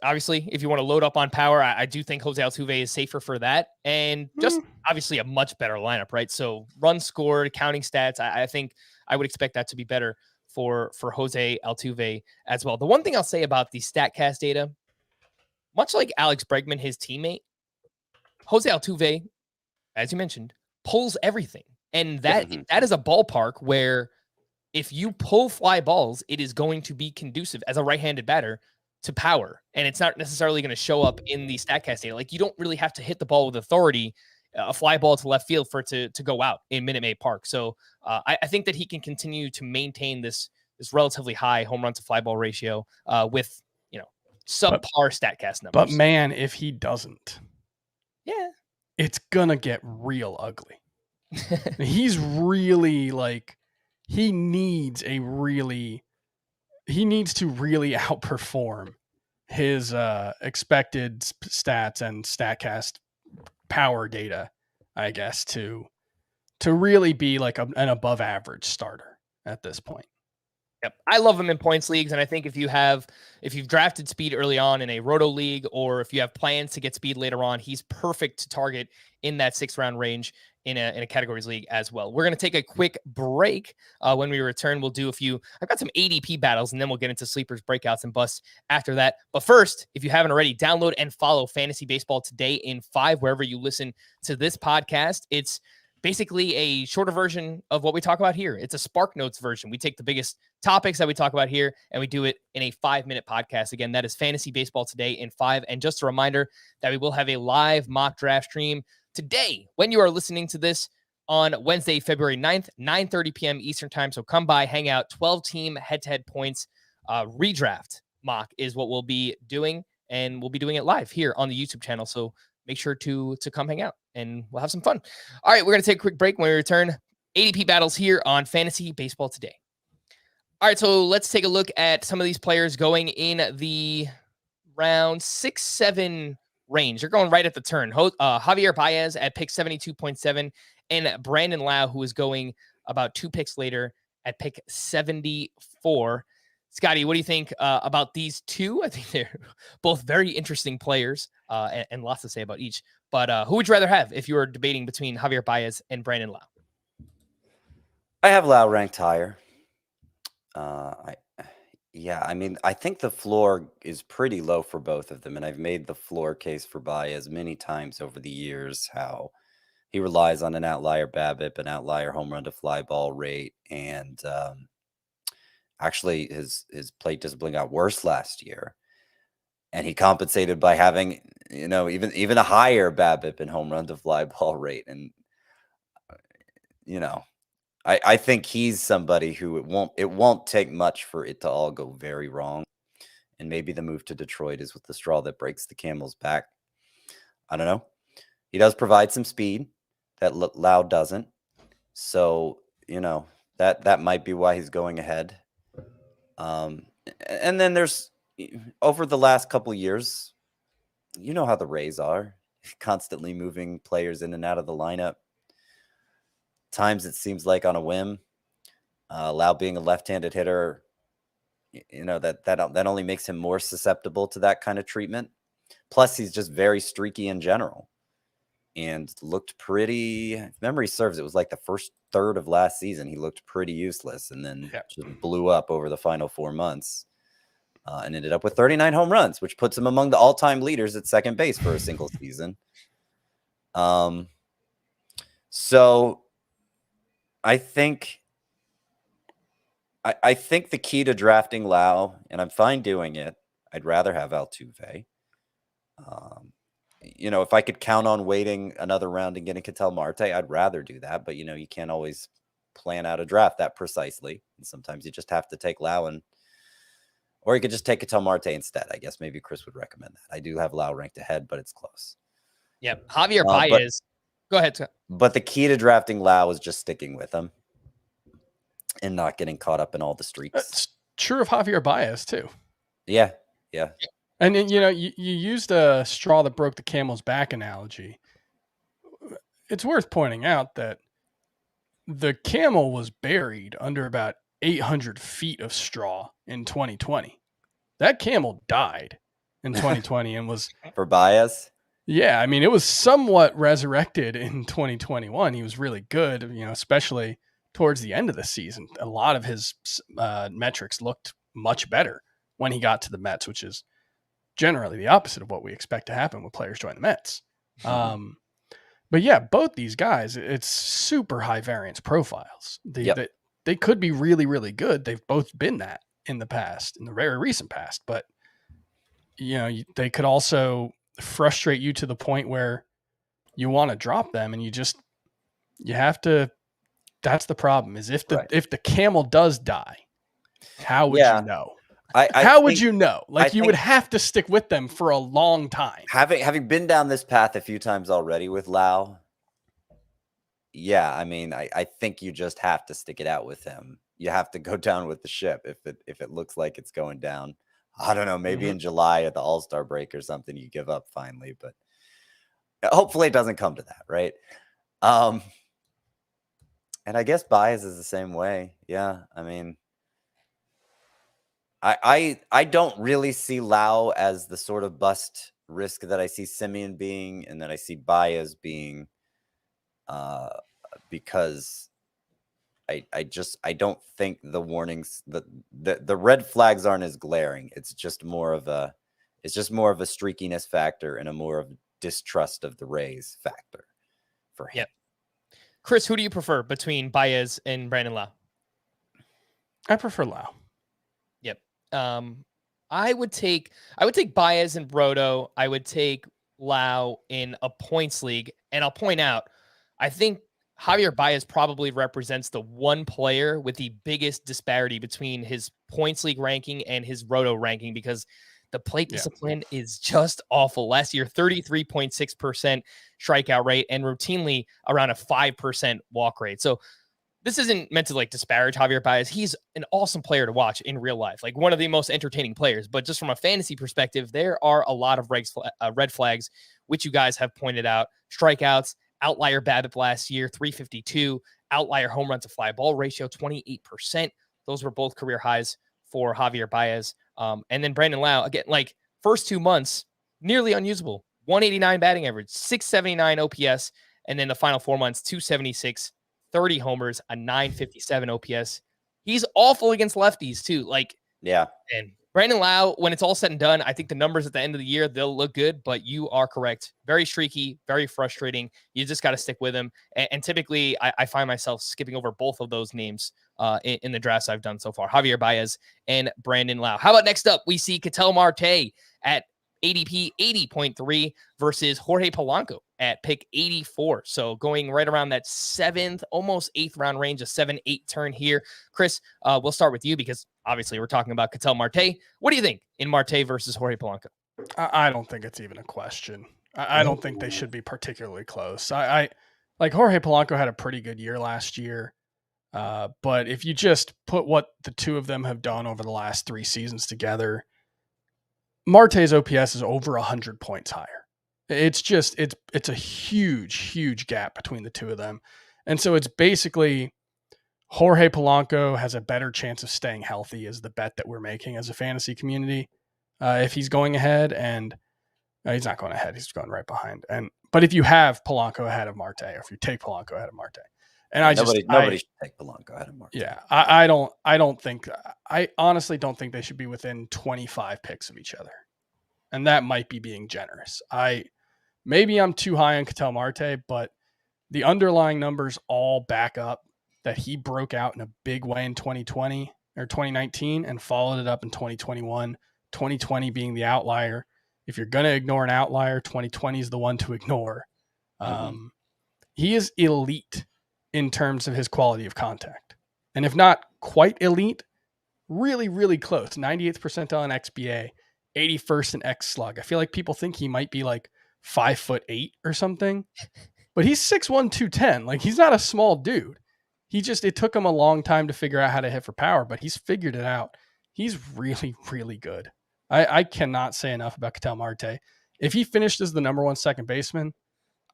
Obviously, if you want to load up on power, I do think Jose Altuve is safer for that. And just obviously a much better lineup, right? So runs scored, counting stats, I think I would expect that to be better for Jose Altuve as well. The one thing I'll say about the StatCast data, much like Alex Bregman, his teammate, Jose Altuve, as you mentioned, pulls everything. And that is a ballpark where if you pull fly balls, it is going to be conducive as a right-handed batter to power. And it's not necessarily going to show up in the StatCast data. Like, you don't really have to hit the ball with authority, a fly ball to left field for it to go out in Minute Maid Park. So I think that he can continue to maintain this relatively high home run to fly ball ratio with, subpar StatCast numbers. But man, if he doesn't, it's going to get real ugly. He's really he needs to really outperform his expected stats and StatCast power data, I guess, to really be like an above average starter at this point. Yep. I love him in points leagues. And I think if you've drafted speed early on in a roto league, or if you have plans to get speed later on, he's perfect to target in that 6th round range in a categories league as well. We're going to take a quick break. When we return, we'll do I've got some ADP battles, and then we'll get into sleepers, breakouts, and busts after that. But first, if you haven't already, download and follow Fantasy Baseball Today in 5, wherever you listen to this podcast. It's basically a shorter version of what we talk about here. It's a Spark Notes version. We take the biggest topics that we talk about here, and we do it in a 5-minute podcast. Again, that is Fantasy Baseball Today in 5. And just a reminder that we will have a live mock draft stream today when you are listening to this on Wednesday, February 9th, 9:30 p.m. Eastern time. So come by, hang out. 12-team head-to-head points redraft mock is what we'll be doing, and we'll be doing it live here on the YouTube channel. So make sure to come hang out, and we'll have some fun. All right, we're going to take a quick break. When we return, ADP battles here on Fantasy Baseball Today. All right, so let's take a look at some of these players going in the round 6-7 range. They're going right at the turn. Javier Baez at pick 72.7, and Brandon Lowe, who is going about 2 picks later at pick 74. Scotty, what do you think about these two? I think they're both very interesting players and lots to say about each. But who would you rather have if you were debating between Javier Baez and Brandon Lowe? I have Lowe ranked higher. I think the floor is pretty low for both of them. And I've made the floor case for Baez many times over the years, how he relies on an outlier BABIP, an outlier home run to fly ball rate. And actually his plate discipline got worse last year. And he compensated by having, even a higher BABIP and home run to fly ball rate. And, I think he's somebody who it won't take much for it to all go very wrong. And maybe the move to Detroit is with the straw that breaks the camel's back. I don't know. He does provide some speed that Lowe doesn't. So, that might be why he's going ahead. And then there's, over the last couple of years, you know how the Rays are, constantly moving players in and out of the lineup. times it seems like on a whim. Lowe being a left-handed hitter, that only makes him more susceptible to that kind of treatment. Plus, he's just very streaky in general, and looked pretty. If memory serves, it was like the first third of last season. He looked pretty useless, and then just blew up over the final 4 months, and ended up with 39 home runs, which puts him among the all-time leaders at second base for a single season. So I think the key to drafting Lowe, and I'm fine doing it, I'd rather have Altuve. If I could count on waiting another round and getting Ketel Marte, I'd rather do that. But, you can't always plan out a draft that precisely. And sometimes you just have to take Lowe, or you could just take Ketel Marte instead. I guess maybe Chris would recommend that. I do have Lowe ranked ahead, but it's close. Yeah. Javier Baez. Go ahead, Scott. But the key to drafting Lowe is just sticking with him and not getting caught up in all the streaks. That's true of Javier Baez too. Yeah. And then, you used a straw that broke the camel's back analogy. It's worth pointing out that the camel was buried under about 800 feet of straw in 2020. That camel died in 2020 and was for Baez. Yeah, I mean, it was somewhat resurrected in 2021. He was really good, especially towards the end of the season. A lot of his metrics looked much better when he got to the Mets, which is generally the opposite of what we expect to happen when players join the Mets. But yeah, both these guys, it's super high variance profiles. They could be really, really good. They've both been that in the past, in the very recent past. But, they could also frustrate you to the point where you want to drop them, and you have to. That's the problem. Is if the camel does die, how would you know? How would you know? You would have to stick with them for a long time. Having been down this path a few times already with Lowe, yeah, I mean, I think you just have to stick it out with him. You have to go down with the ship if it looks like it's going down. I don't know, maybe in July at the All-Star break or something, you give up finally, but hopefully it doesn't come to that, right? And I guess Baez is the same way. Yeah, I mean, I don't really see Lowe as the sort of bust risk that I see Semien being, and that I see Baez being, because I don't think the warnings, the red flags aren't as glaring. It's just more of a streakiness factor and a more of distrust of the Rays factor for him. Yep. Chris, who do you prefer between Baez and Brandon Lowe? I prefer Lowe. Yep. I would take Baez in Roto. I would take Lowe in a points league. And I'll point out, I think Javier Baez probably represents the one player with the biggest disparity between his points league ranking and his Roto ranking, because the plate discipline is just awful. Last year, 33.6% strikeout rate and routinely around a 5% walk rate. So this isn't meant to disparage Javier Baez. He's an awesome player to watch in real life, one of the most entertaining players. But just from a fantasy perspective, there are a lot of red flags, which you guys have pointed out. Strikeouts, outlier BABIP last year, 352, outlier home run to fly ball ratio, 28%. Those were both career highs for Javier Baez. And then Brandon Lowe, again, first 2 months, nearly unusable. 189 batting average, 679 OPS. And then the final 4 months, 276, 30 homers, a 957 OPS. He's awful against lefties too. And Brandon Lowe, when it's all said and done, I think the numbers at the end of the year, they'll look good, but you are correct. Very streaky, very frustrating. You just got to stick with him. And typically I find myself skipping over both of those names in the drafts I've done so far, Javier Baez and Brandon Lowe. How about next up? We see Ketel Marte at ADP 80.3 versus Jorge Polanco at pick 84. So going right around that 7th, almost 8th round range, a 7-8 turn here. Chris, we'll start with you because obviously we're talking about Ketel Marte. What do you think in Marte versus Jorge Polanco? I don't think it's even a question. I don't think they should be particularly close. I Jorge Polanco had a pretty good year last year. But if you just put what the two of them have done over the last 3 seasons together, Marte's OPS is over 100 points higher. It's a huge, huge gap between the two of them. And so it's basically Jorge Polanco has a better chance of staying healthy is the bet that we're making as a fantasy community. If he's going ahead, and he's not going ahead, he's going right behind. But if you have Polanco ahead of Marte, or if you take Polanco ahead of Marte, and nobody should take Polanco ahead of Marte. Yeah, I honestly don't think they should be within 25 picks of each other, and that might be being generous. Maybe I'm too high on Ketel Marte, but the underlying numbers all back up that he broke out in a big way in 2020 or 2019 and followed it up in 2021, 2020 being the outlier. If you're going to ignore an outlier, 2020 is the one to ignore. He is elite in terms of his quality of contact. And if not quite elite, really, really close. 98th percentile in XBA, 81st in X slug. I feel like people think he might be like 5'8" or something, but he's 6'1", 210. Like, he's not a small dude. It took him a long time to figure out how to hit for power, but he's figured it out. He's really, really good. I cannot say enough about Ketel Marte. If he finished as the number one second baseman,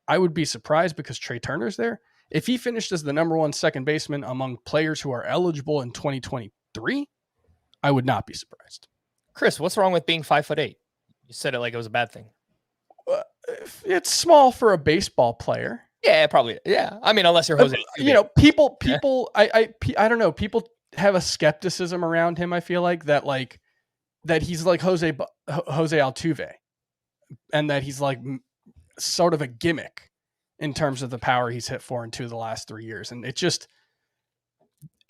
I would be surprised because Trea Turner's there. If he finished as the number one second baseman among players who are eligible in 2023, I would not be surprised. Chris, what's wrong with being 5'8"? You said it like it was a bad thing. It's small for a baseball player. Yeah, probably. Yeah. I mean, unless you're Jose. People, I don't know. People have a skepticism around him. I feel like that he's like Jose Altuve, and that he's like sort of a gimmick in terms of the power he's hit for in 2 of the last 3 years. And it just,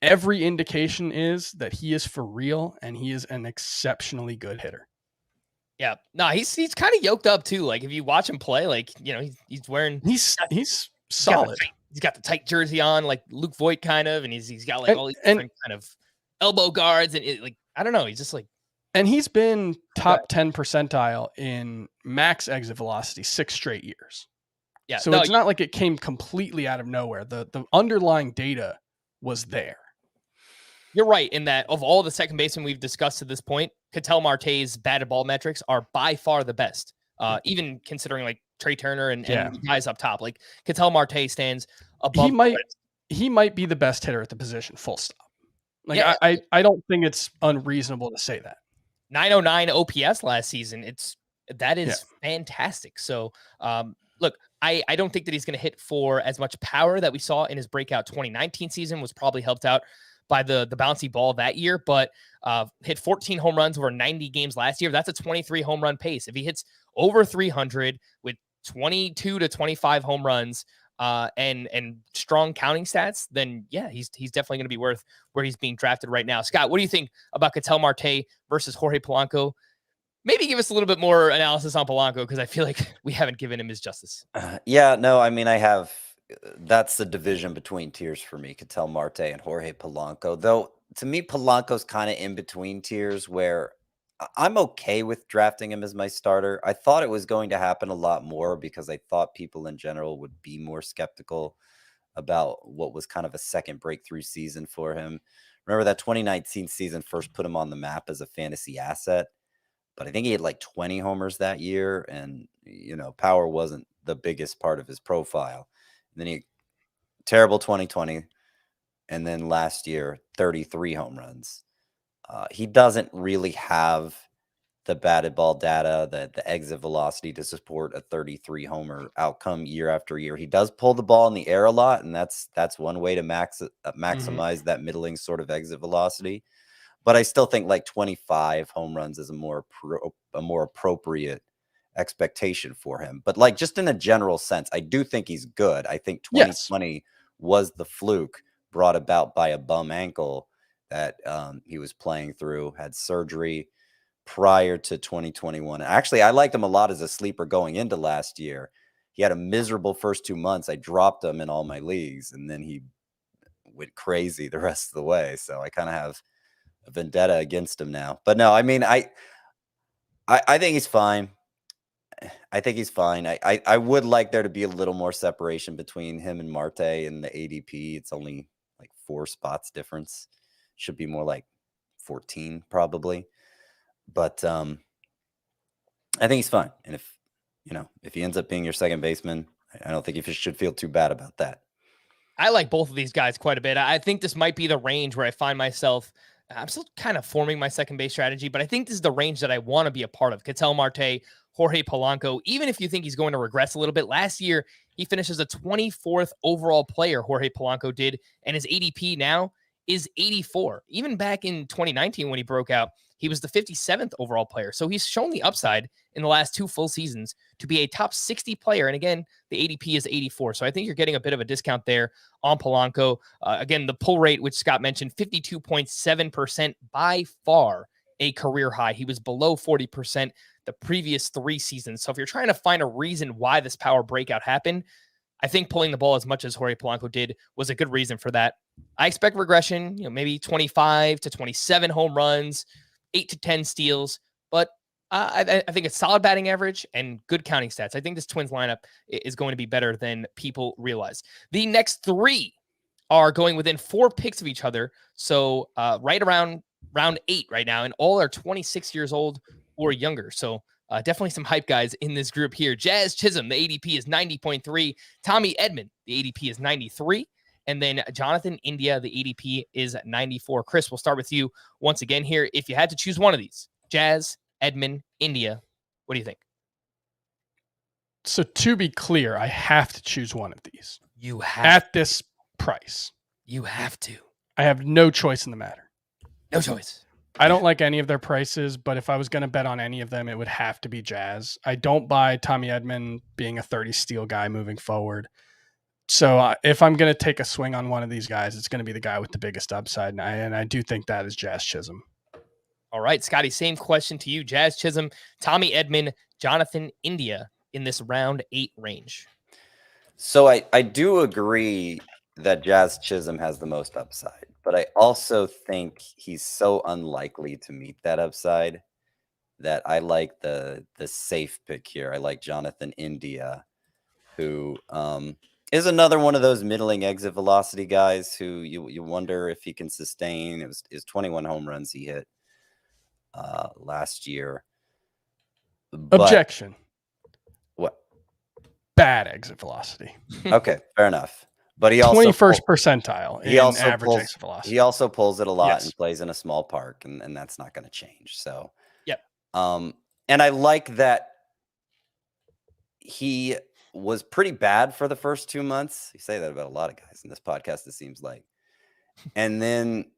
every indication is that he is for real and he is an exceptionally good hitter. Yeah. No, he's kind of yoked up too. Like, if you watch him play, like, he's wearing, he's solid. He's got the tight jersey on, like Luke Voigt kind of, and he's got like all these different kind of elbow guards, and I don't know, he's just like, and he's been top 10 percentile in max exit velocity 6 straight years. Yeah. So it's not like it came completely out of nowhere. The underlying data was there. You're right in that of all the second basemen we've discussed to this point, Ketel Marte's batted ball metrics are by far the best. Even considering like Trea Turner and guys up top, like Ketel Marte stands above. He might be the best hitter at the position. Full stop. Like, I don't think it's unreasonable to say that. 909 OPS last season. That is fantastic. So, look, I don't think that he's going to hit for as much power that we saw in his breakout 2019 season. Was probably helped out by the bouncy ball that year, but hit 14 home runs over 90 games last year. That's a 23 home run pace. If he hits over 300 with 22 to 25 home runs and strong counting stats, then yeah, he's definitely going to be worth where he's being drafted right now. Scott, what do you think about Ketel Marte versus Jorge Polanco? Maybe give us a little bit more analysis on Polanco, because I feel like we haven't given him his justice. That's the division between tiers for me, Ketel Marte and Jorge Polanco. Though, to me, Polanco's kind of in between tiers where I'm okay with drafting him as my starter. I thought it was going to happen a lot more because I thought people in general would be more skeptical about what was kind of a second breakthrough season for him. Remember that 2019 season first put him on the map as a fantasy asset, but I think he had like 20 homers that year, and power wasn't the biggest part of his profile. And then he terrible 2020, and then last year 33 home runs. He doesn't really have the batted ball data, the exit velocity to support a 33 homer outcome year after year. He does pull the ball in the air a lot, and that's one way to maximize that middling sort of exit velocity. But I still think like 25 home runs is a more appropriate expectation for him. But like, just in a general sense, I do think he's good. I think 2020 was the fluke brought about by a bum ankle that he was playing through, had surgery prior to 2021. Actually, I liked him a lot as a sleeper going into last year. He had a miserable first 2 months. I dropped him in all my leagues, and then he went crazy the rest of the way. So I kind of have a vendetta against him now. But no, I mean, I think he's fine. I think he's fine. I would like there to be a little more separation between him and Marte in the ADP. It's only like 4 spots difference. Should be more like 14 probably. But I think he's fine. And if he ends up being your second baseman, I don't think you should feel too bad about that. I like both of these guys quite a bit. I think this might be the range where I find myself. I'm still kind of forming my second base strategy, but I think this is the range that I want to be a part of. Ketel Marte, Jorge Polanco, even if you think he's going to regress a little bit. Last year, he finished as a 24th overall player, Jorge Polanco did, and his ADP now is 84. Even back in 2019 when he broke out, he was the 57th overall player. So he's shown the upside in the last 2 full seasons to be a top 60 player. And again, the ADP is 84. So I think you're getting a bit of a discount there on Polanco. Again, the pull rate, which Scott mentioned, 52.7%, by far a career high. He was below 40% the previous 3 seasons. So if you're trying to find a reason why this power breakout happened, I think pulling the ball as much as Jorge Polanco did was a good reason for that. I expect regression, maybe 25 to 27 home runs, 8 to 10 steals, but I think it's solid batting average and good counting stats. I think this Twins lineup is going to be better than people realize. The next 3 are going within 4 picks of each other. So right around round 8 right now, and all are 26 years old or younger. So definitely some hype guys in this group here. Jazz Chisholm, the ADP is 90.3. Tommy Edman, the ADP is 93. And then Jonathan India, the ADP is 94. Chris, we'll start with you once again here. If you had to choose one of these, Jazz, Edman, India, what do you think? So to be clear, I have to choose one of these. You have at this price. You have to. I have no choice in the matter. No choice. I don't like any of their prices, but if I was going to bet on any of them, it would have to be Jazz. I don't buy Tommy Edman being a 30 steal guy moving forward. So if I'm going to take a swing on one of these guys, it's going to be the guy with the biggest upside. And I do think that is Jazz Chisholm. All right, Scotty, same question to you. Jazz Chisholm, Tommy Edman, Jonathan India in this round 8 range. So I do agree that Jazz Chisholm has the most upside, but I also think he's so unlikely to meet that upside that I like the safe pick here. I like Jonathan India, who is another one of those middling exit velocity guys who you wonder if he can sustain. It was 21 home runs he hit last year. But Objection. What? Bad exit velocity. Okay, fair enough. But he also 21st percentile. He also average exit velocity. He also pulls it a lot and plays in a small park, and that's not going to change. So, yep. And I like that he was pretty bad for the first 2 months. You say that about a lot of guys in this podcast, it seems like. And then,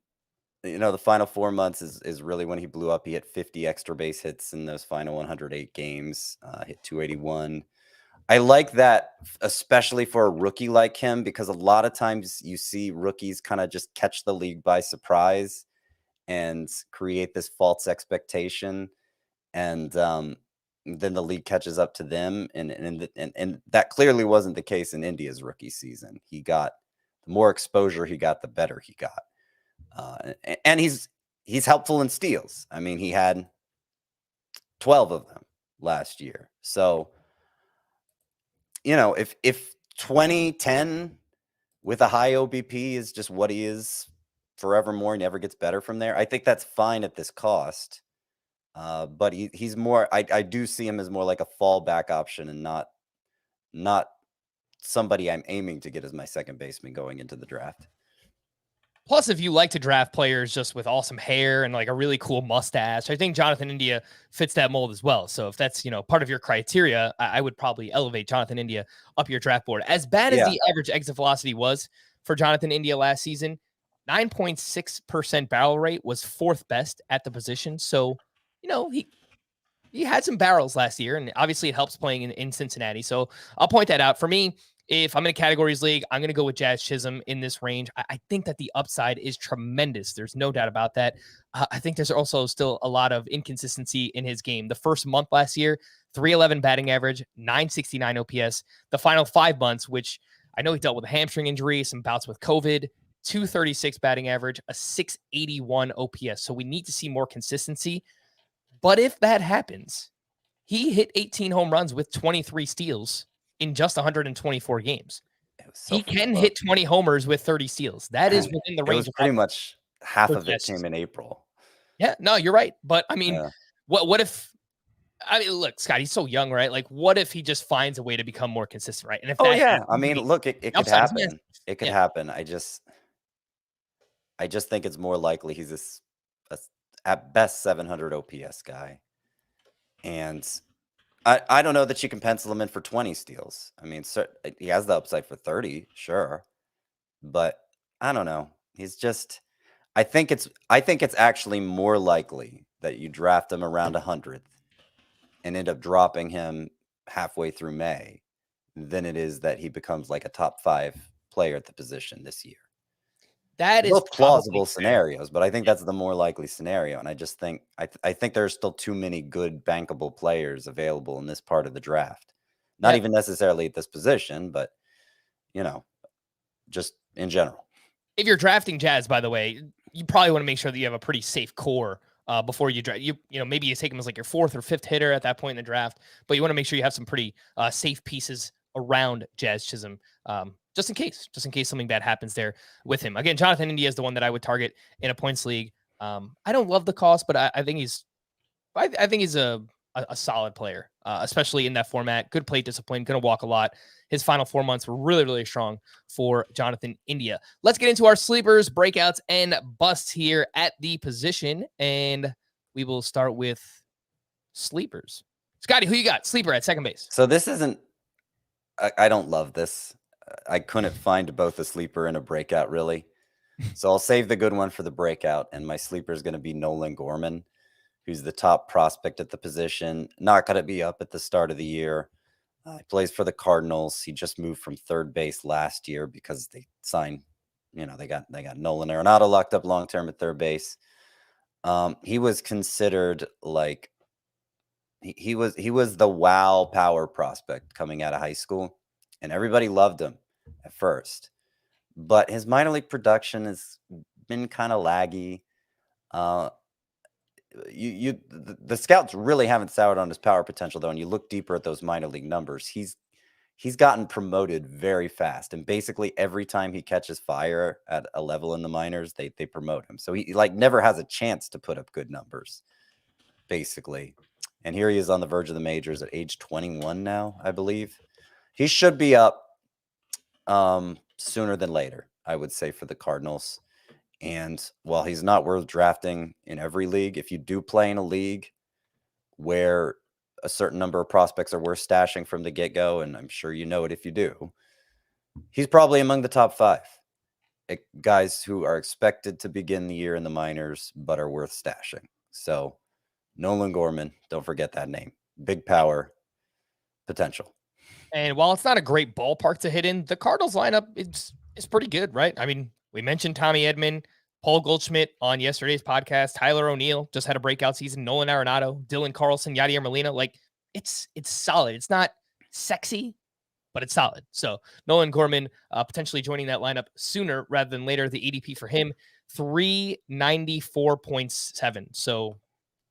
the final 4 months is really when he blew up. He hit 50 extra base hits in those final 108 games, hit 281. I like that, especially for a rookie like him, because a lot of times you see rookies kind of just catch the league by surprise and create this false expectation. And then the league catches up to them. And that clearly wasn't the case in India's rookie season. The more exposure he got, the better he got. And he's helpful in steals. I mean, he had 12 of them last year. So, if 2010 with a high OBP is just what he is forevermore, he never gets better from there, I think that's fine at this cost. But he's more, I do see him as more like a fallback option and not somebody I'm aiming to get as my second baseman going into the draft. Plus, if you like to draft players just with awesome hair and like a really cool mustache, I think Jonathan India fits that mold as well. So if that's, part of your criteria, I would probably elevate Jonathan India up your draft board. As bad as the average exit velocity was for Jonathan India last season, 9.6% barrel rate was 4th best at the position. So, he had some barrels last year, and obviously it helps playing in Cincinnati. So I'll point that out. For me, if I'm in a categories league, I'm going to go with Jazz Chisholm in this range. I think that the upside is tremendous. There's no doubt about that. I think there's also still a lot of inconsistency in his game. The first month last year, 311 batting average, 969 OPS. The final 5 months, which I know he dealt with a hamstring injury, some bouts with COVID, 236 batting average, a 681 OPS. So we need to see more consistency. But if that happens, he hit 18 home runs with 23 steals in just 124 games. He can hit 20 homers with 30 steals. That is within the range. Pretty much half of it came in April. Yeah, no, you're right. But I mean, what if I mean, look, Scott, he's so young, right? Like, what if he just finds a way to become more consistent, right? And if Oh that yeah, happens, I mean, look, it could upside is happen. massive. It could Yeah. happen. I just think it's more likely he's a at best 700 OPS guy, and I don't know that you can pencil him in for 20 steals. I mean, he has the upside for 30, sure, but I don't know. He's just. I think it's actually more likely that you draft him around 100th and end up dropping him halfway through May than it is that he becomes like a top 5 player at the position this year. That is Both plausible fair. scenarios, but I think that's the more likely scenario. And I just think I think there's still too many good bankable players available in this part of the draft. Not even necessarily at this position, but just in general. If you're drafting Jazz, by the way, you probably want to make sure that you have a pretty safe core before you draft. Maybe you take him as like your 4th or 5th hitter at that point in the draft, but you want to make sure you have some pretty safe pieces around Jazz Chisholm, just in case something bad happens there with him. Again, Jonathan India is the one that I would target in a points league. I don't love the cost, but I think he's a solid player, especially in that format. Good plate discipline, going to walk a lot. His final 4 months were really, really strong for Jonathan India. Let's get into our sleepers, breakouts, and busts here at the position, and we will start with sleepers. Scotty, who you got? Sleeper at second base. So this isn't. I don't love this. I couldn't find both a sleeper and a breakout, really. So I'll save the good one for the breakout, and my sleeper is going to be Nolan Gorman, who's the top prospect at the position. Not going to be up at the start of the year. He plays for the Cardinals. He just moved from third base last year because they signed, they got Nolan Arenado locked up long term at third base. He was considered like he was the wow power prospect coming out of high school, and everybody loved him at first. But his minor league production has been kind of laggy. The scouts really haven't soured on his power potential, though. And you look deeper at those minor league numbers, he's gotten promoted very fast. And basically every time he catches fire at a level in the minors, they promote him. So he like never has a chance to put up good numbers, basically. And here he is on the verge of the majors at age 21 now, I believe. He should be up sooner than later, I would say, for the Cardinals. And while he's not worth drafting in every league, if you do play in a league where a certain number of prospects are worth stashing from the get-go, and I'm sure you know it if you do, he's probably among the top 5 guys who are expected to begin the year in the minors but are worth stashing. So Nolan Gorman, don't forget that name. Big power, potential. And while it's not a great ballpark to hit in, the Cardinals lineup is pretty good, right? I mean, we mentioned Tommy Edman, Paul Goldschmidt on yesterday's podcast. Tyler O'Neill just had a breakout season. Nolan Arenado, Dylan Carlson, Yadier Molina. Like, it's solid. It's not sexy, but it's solid. So Nolan Gorman potentially joining that lineup sooner rather than later. The ADP for him, 394.7. So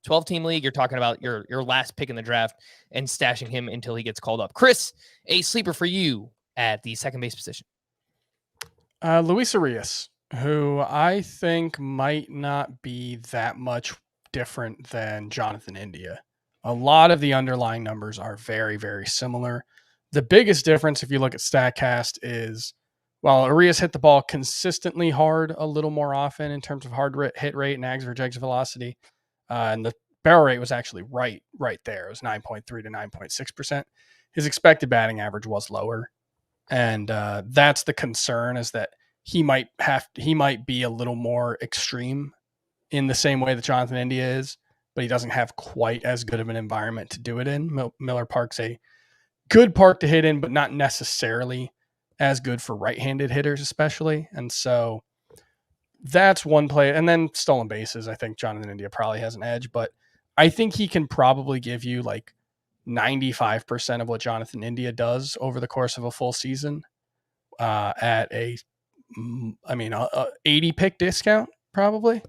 12-team league, you're talking about your last pick in the draft and stashing him until he gets called up. Chris, a sleeper for you at the second base position. Luis Arias, who I think might not be that much different than Jonathan India. A lot of the underlying numbers are very, very similar. The biggest difference, if you look at StatCast, is while Arias hit the ball consistently hard a little more often in terms of hard hit rate and exit velocity, and the barrel rate was actually right there. It was 9.3 to 9.6%. His expected batting average was lower. And that's the concern, is that he might be a little more extreme in the same way that Jonathan India is, but he doesn't have quite as good of an environment to do it in. Miller Park's a good park to hit in, but not necessarily as good for right-handed hitters, especially. And so that's one play. And then stolen bases, I think Jonathan India probably has an edge, but I think he can probably give you like 95% of what Jonathan India does over the course of a full season at a 80 pick discount, probably.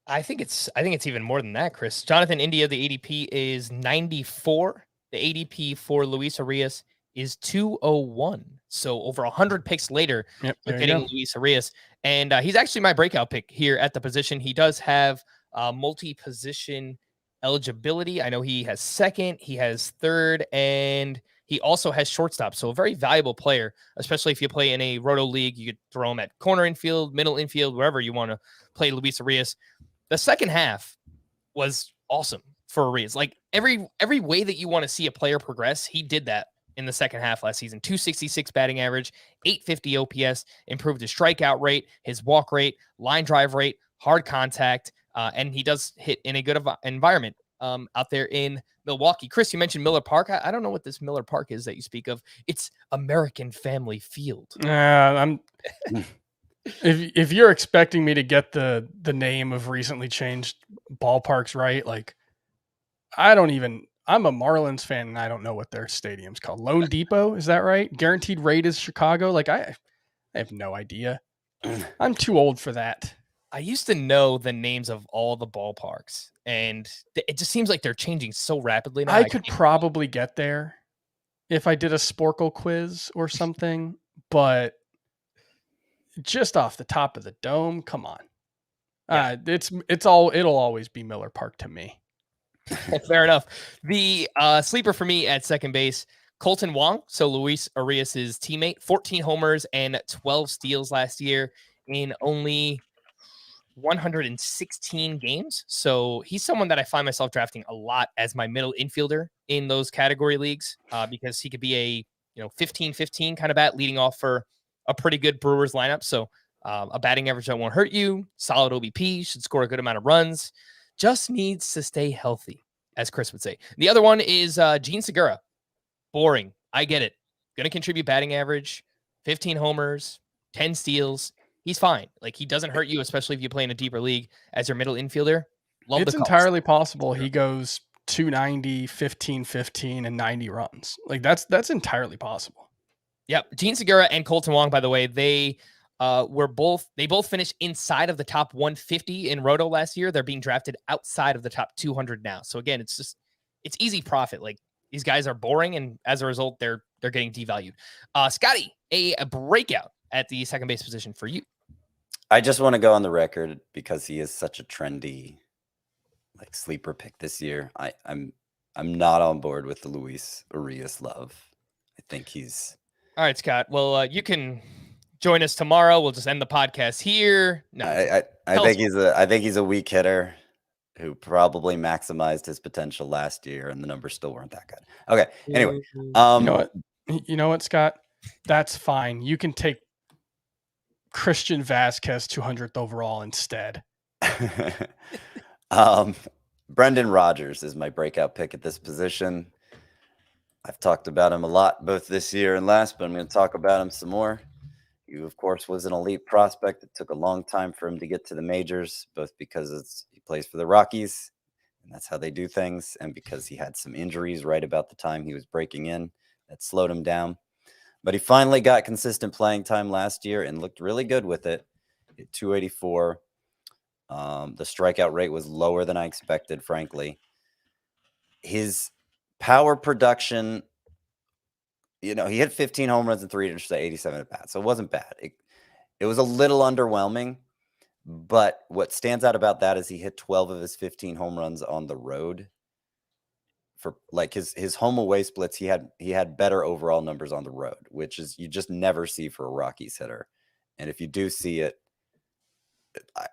I think it's even more than that, Chris. Jonathan India, the ADP is 94. The ADP for Luis Arias is 201. So over 100 picks later, you're getting Luis Arias. And he's actually my breakout pick here at the position. He does have multi-position eligibility. I know he has second, he has third, and he also has shortstop. So a very valuable player, especially if you play in a roto league. You could throw him at corner infield, middle infield, wherever you want to play Luis Arias. The second half was awesome for Arias. Like every way that you want to see a player progress, he did that in the second half last season. 266 batting average, 850 OPS, improved his strikeout rate, his walk rate, line drive rate, hard contact, and he does hit in a good environment out there in Milwaukee. Chris, you mentioned Miller Park. I don't know what this Miller Park is that you speak of. It's American Family Field. If you're expecting me to get the name of recently changed ballparks right, like I'm a Marlins fan and I don't know what their stadium's called. Lone Depot, is that right? Guaranteed Rate is Chicago. Like I have no idea. I'm too old for that. I used to know the names of all the ballparks, and it just seems like they're changing so rapidly now. I could probably get there if I did a Sporkle quiz or something, but just off the top of the dome, come on. Yeah. It'll always be Miller Park to me. Fair enough. The sleeper for me at second base, Colton Wong. So Luis Arias' teammate, 14 homers and 12 steals last year in only 116 games. So he's someone that I find myself drafting a lot as my middle infielder in those category leagues because he could be a 15-15 kind of bat leading off for a pretty good Brewers lineup. So a batting average that won't hurt you, solid OBP, should score a good amount of runs, just needs to stay healthy, as Chris would say. The other one is Gene Segura. Boring. I get it. Going to contribute batting average, 15 homers, 10 steals. He's fine. Like, he doesn't hurt you, especially if you play in a deeper league as your middle infielder. It's entirely possible he goes 290, 15-15, and 90 runs. Like, that's entirely possible. Yep. Gene Segura and Colton Wong, by the way, they both finished inside of the top 150 in Roto last year. They're being drafted outside of the top 200 now. So again, it's easy profit. Like, these guys are boring, and as a result, they're getting devalued. Scotty, a breakout at the second base position for you. I just want to go on the record because he is such a trendy, like, sleeper pick this year. I'm not on board with the Luis Arias love. I think he's all right, Scott. Well, you can join us tomorrow. We'll just end the podcast here. No, I think he's a weak hitter who probably maximized his potential last year, and the numbers still weren't that good. Okay. Anyway, you know what, Scott? That's fine. You can take Christian Vasquez 200th overall instead. Brendan Rodgers is my breakout pick at this position. I've talked about him a lot both this year and last, but I'm going to talk about him some more. He, of course, was an elite prospect. It took a long time for him to get to the majors, both because he plays for the Rockies, and that's how they do things, and because he had some injuries right about the time he was breaking in that slowed him down. But he finally got consistent playing time last year and looked really good with it. Hit 284. The strikeout rate was lower than I expected, frankly. His power production, he hit 15 home runs and 387 at bats, so it wasn't bad. It was a little underwhelming, but what stands out about that is he hit 12 of his 15 home runs on the road. For like his home away splits, he had better overall numbers on the road, which is you just never see for a Rockies hitter. And if you do see it,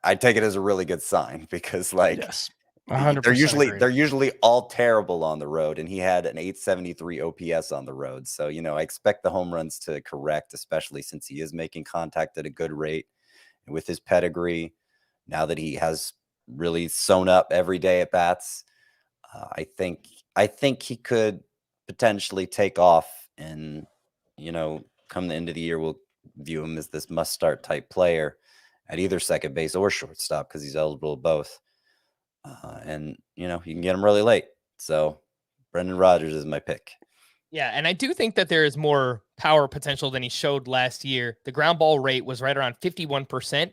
I take it as a really good sign because, like, yes, 100% they're usually all terrible on the road, and he had an 873 OPS on the road. So, I expect the home runs to correct, especially since he is making contact at a good rate. And with his pedigree, now that he has really sewn up every day at bats, I think he could potentially take off, and come the end of the year, we'll view him as this must-start type player at either second base or shortstop because he's eligible both. And you can get him really late. So Brendan Rodgers is my pick. Yeah, and I do think that there is more power potential than he showed last year. The ground ball rate was right around 51%,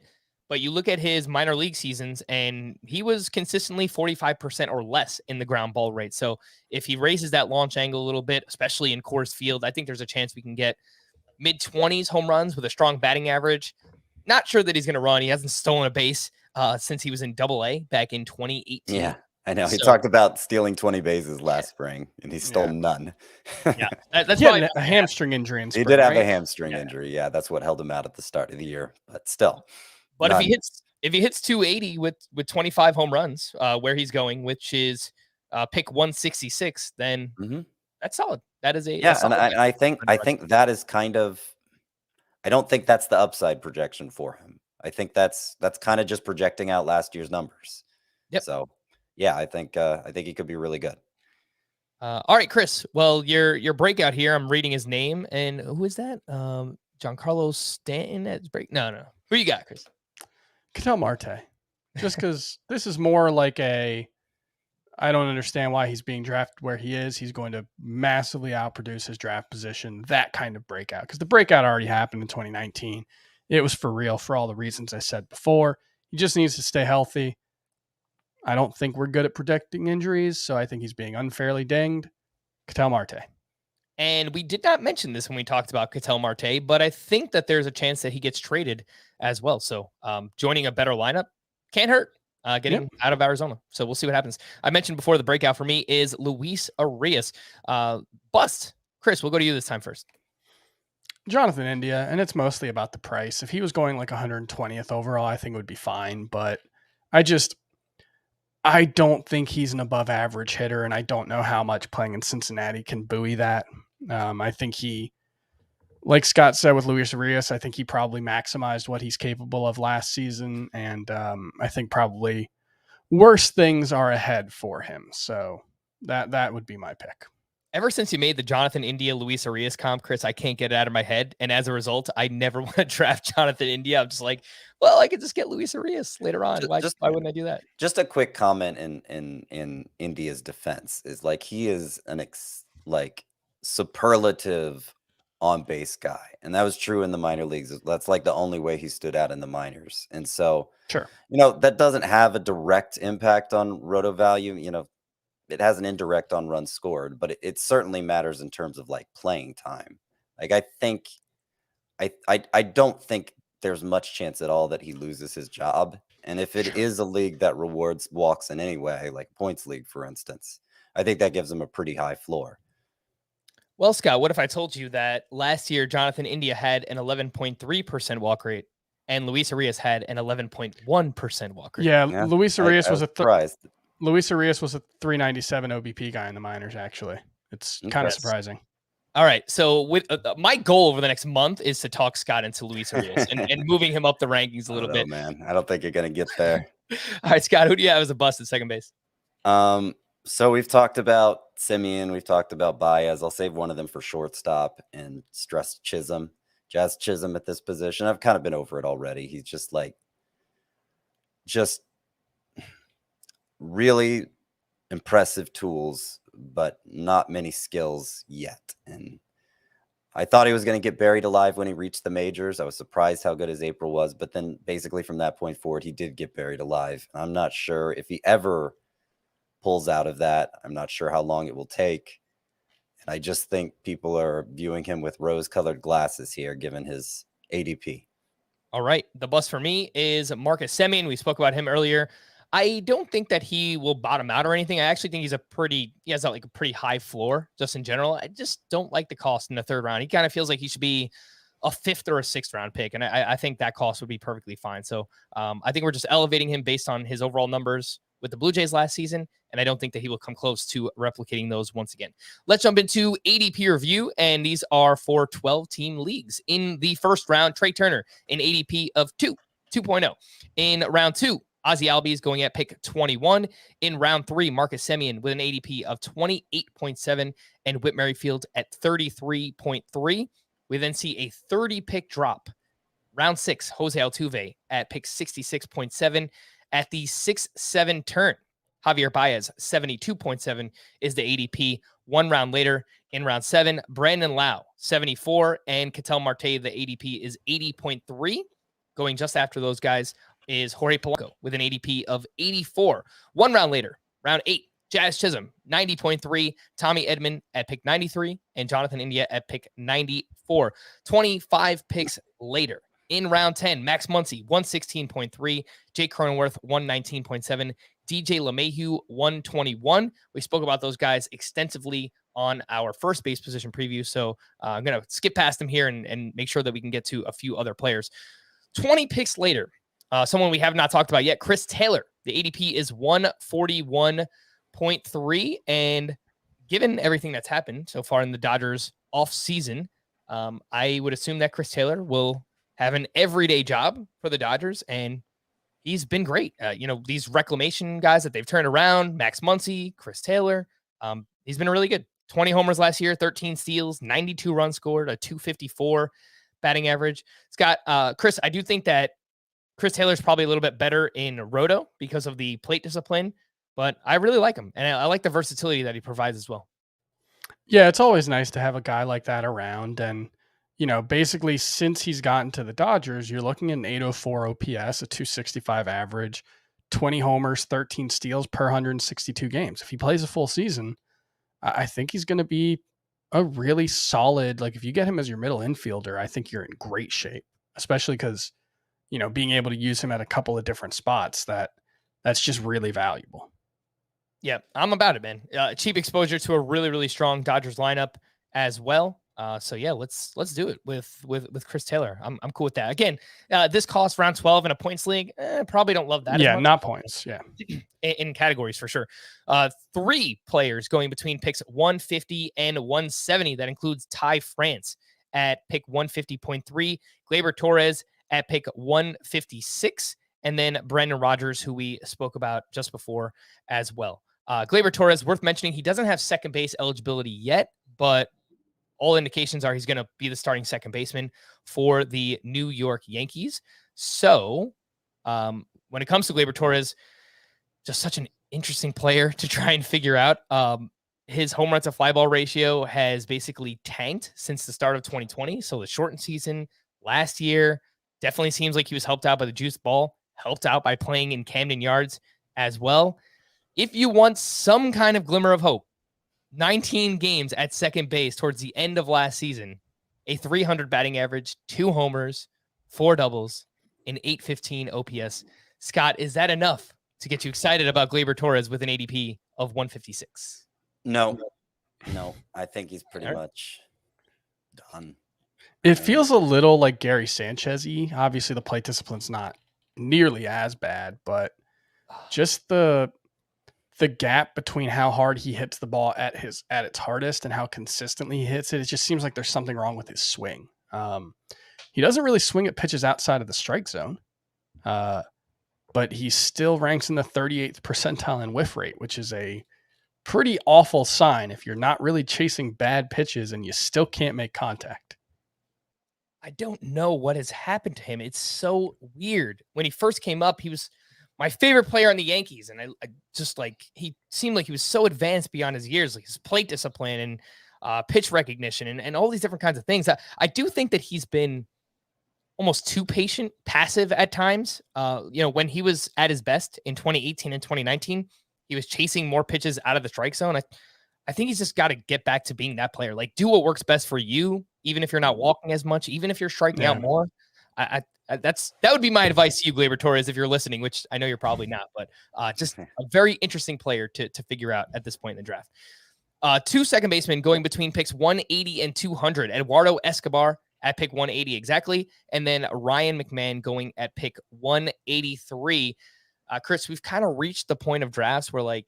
but you look at his minor league seasons, and he was consistently 45% or less in the ground ball rate. So if he raises that launch angle a little bit, especially in Coors Field, I think there's a chance we can get mid-20s home runs with a strong batting average. Not sure that he's going to run. He hasn't stolen a base since he was in Double-A back in 2018. Yeah. I know. He So, talked about stealing 20 bases last spring, and he stole none. yeah, that's He had probably a hamstring injury in He spring, did have a right? hamstring injury. Yeah, that's what held him out at the start of the year. But still, But none. if he hits 280 with 25 home runs, where he's going, which is pick 166, then that's solid. That is a and I think that is kind of. I don't think that's the upside projection for him. I think that's kind of just projecting out last year's numbers. Yep. So, yeah, I think he could be really good. All right, Chris. Well, your breakout here. I'm reading his name, and who is that? Giancarlo Stanton at break. No. Who you got, Chris? Ketel Marte. Just because this is more like I don't understand why he's being drafted where he is. He's going to massively outproduce his draft position. That kind of breakout, because the breakout already happened in 2019. It was for real for all the reasons I said before. He just needs to stay healthy. I don't think we're good at predicting injuries, so I think he's being unfairly dinged. Ketel Marte. And we did not mention this when we talked about Ketel Marte, but I think that there's a chance that he gets traded as well. So joining a better lineup can't hurt. Getting out of Arizona. So we'll see what happens. I mentioned before the breakout for me is Luis Arias. Bust. Chris, we'll go to you this time first. Jonathan India, and it's mostly about the price. If he was going like 120th overall, I think it would be fine. But I don't think he's an above average hitter, and I don't know how much playing in Cincinnati can buoy that. I think he, like Scott said with Luis Arias, I think he probably maximized what he's capable of last season, and I think probably worse things are ahead for him. So that would be my pick. Ever since you made the Jonathan India Luis Arias comp, Chris, I can't get it out of my head. And as a result, I never want to draft Jonathan India. I'm just like, well, I could just get Luis Arias later on. Why wouldn't I do that? Just a quick comment in India's defense is like he is an superlative on base guy, and that was true in the minor leagues. That's like the only way he stood out in the minors, and so sure, that doesn't have a direct impact on roto value. It has an indirect on runs scored, but it certainly matters in terms of like playing time. Like I don't think there's much chance at all that he loses his job. And if it is a league that rewards walks in any way, like points league, for instance, I think that gives him a pretty high floor. Well, Scott, what if I told you that last year Jonathan India had an 11.3% walk rate and Luis Arias had an 11.1% walk rate? Yeah, Luis Arias was surprised. Luis Arias was a 397 OBP guy in the minors, actually. It's kind of surprising. All right. So with my goal over the next month is to talk Scott into Luis Arias and moving him up the rankings a little bit. Man, I don't think you're going to get there. All right, Scott, who do you have as a bust at second base? So we've talked about Semien. We've talked about Baez. I'll save one of them for shortstop and stress Jazz Chisholm at this position. I've kind of been over it already. He's just really impressive tools, but not many skills yet. And I thought he was going to get buried alive when he reached the majors. I was surprised how good his April was, but then basically from that point forward, he did get buried alive. I'm not sure if he ever pulls out of that. I'm not sure how long it will take. And I just think people are viewing him with rose-colored glasses here, given his ADP. All right. The bust for me is Marcus Semien. We spoke about him earlier. I don't think that he will bottom out or anything. I actually think he has a pretty high floor just in general. I just don't like the cost in the third round. He kind of feels like he should be a fifth or a sixth round pick. And I think that cost would be perfectly fine. So I think we're just elevating him based on his overall numbers with the Blue Jays last season. And I don't think that he will come close to replicating those once again. Let's jump into ADP review. And these are for 12-team leagues. In the first round, Trea Turner, an ADP of 2.0. In round 2, Ozzie Albies going at pick 21. In round 3, Marcus Semien with an ADP of 28.7 and Whit Merrifield at 33.3. We then see a 30-pick drop. Round 6, Jose Altuve at pick 66.7. At the 6-7 turn, Javier Baez, 72.7 is the ADP. One round later, in round 7, Brandon Lowe, 74, and Ketel Marte, the ADP is 80.3. Going just after those guys is Jorge Polanco with an ADP of 84. One round later, round 8, Jazz Chisholm, 90.3, Tommy Edman at pick 93, and Jonathan India at pick 94. 25 picks later, in round 10, Max Muncy, 116.3, Jake Cronenworth, 119.7, DJ LeMahieu, 121. We spoke about those guys extensively on our first base position preview, so I'm going to skip past them here and make sure that we can get to a few other players. 20 picks later, someone we have not talked about yet, Chris Taylor. The ADP is 141.3, and given everything that's happened so far in the Dodgers offseason, I would assume that Chris Taylor will have an everyday job for the Dodgers, and he's been great. These reclamation guys that they've turned around, Max Muncy, Chris Taylor, he's been really good. 20 homers last year, 13 steals, 92 runs scored, a 254 batting average. Scott, Chris, I do think that Chris Taylor's probably a little bit better in roto because of the plate discipline, but I really like him, and I like the versatility that he provides as well. Yeah, it's always nice to have a guy like that around. And, basically since he's gotten to the Dodgers, you're looking at an 804 OPS, a 265 average, 20 homers, 13 steals per 162 games. If he plays a full season, I think he's going to be a really solid, if you get him as your middle infielder, I think you're in great shape, especially because, being able to use him at a couple of different spots, that's just really valuable. Yeah, I'm about it, man. Cheap exposure to a really, really strong Dodgers lineup as well. So yeah, let's do it with Chris Taylor. I'm cool with that. Again, this costs round 12 in a points league. Probably don't love that. Yeah, not points. Yeah, in categories for sure. 3 players going between picks 150 and 170. That includes Ty France at pick 150.3, Gleyber Torres at pick 156, and then Brandon Rogers, who we spoke about just before as well. Gleyber Torres, worth mentioning, he doesn't have second base eligibility yet, but all indications are he's going to be the starting second baseman for the New York Yankees. So when it comes to Gleyber Torres, just such an interesting player to try and figure out. His home run to fly ball ratio has basically tanked since the start of 2020. So the shortened season last year definitely seems like he was helped out by the juice ball, helped out by playing in Camden Yards as well. If you want some kind of glimmer of hope, 19 games at second base towards the end of last season, a 300 batting average, 2 homers, 4 doubles, an 815 OPS. Scott, is that enough to get you excited about Gleyber Torres with an ADP of 156? No, I think he's pretty much done. It feels a little like Gary Sanchez-y. Obviously, the plate discipline's not nearly as bad, but just the gap between how hard he hits the ball at its hardest and how consistently he hits it, it just seems like there's something wrong with his swing. He doesn't really swing at pitches outside of the strike zone, but he still ranks in the 38th percentile in whiff rate, which is a pretty awful sign if you're not really chasing bad pitches and you still can't make contact. I don't know what has happened to him. It's so weird. When he first came up, he was my favorite player on the Yankees. And I just he seemed like he was so advanced beyond his years, like his plate discipline and pitch recognition and all these different kinds of things. I do think that he's been almost too passive at times. When he was at his best in 2018 and 2019, he was chasing more pitches out of the strike zone. I think he's just got to get back to being that player. Like, do what works best for you, even if you're not walking as much, even if you're striking out more. That would be my advice to you, Gleyber Torres, if you're listening, which I know you're probably not, but just a very interesting player to figure out at this point in the draft. 2 second basemen going between picks 180 and 200. Eduardo Escobar at pick 180 exactly, and then Ryan McMahon going at pick 183. Chris, we've kind of reached the point of drafts where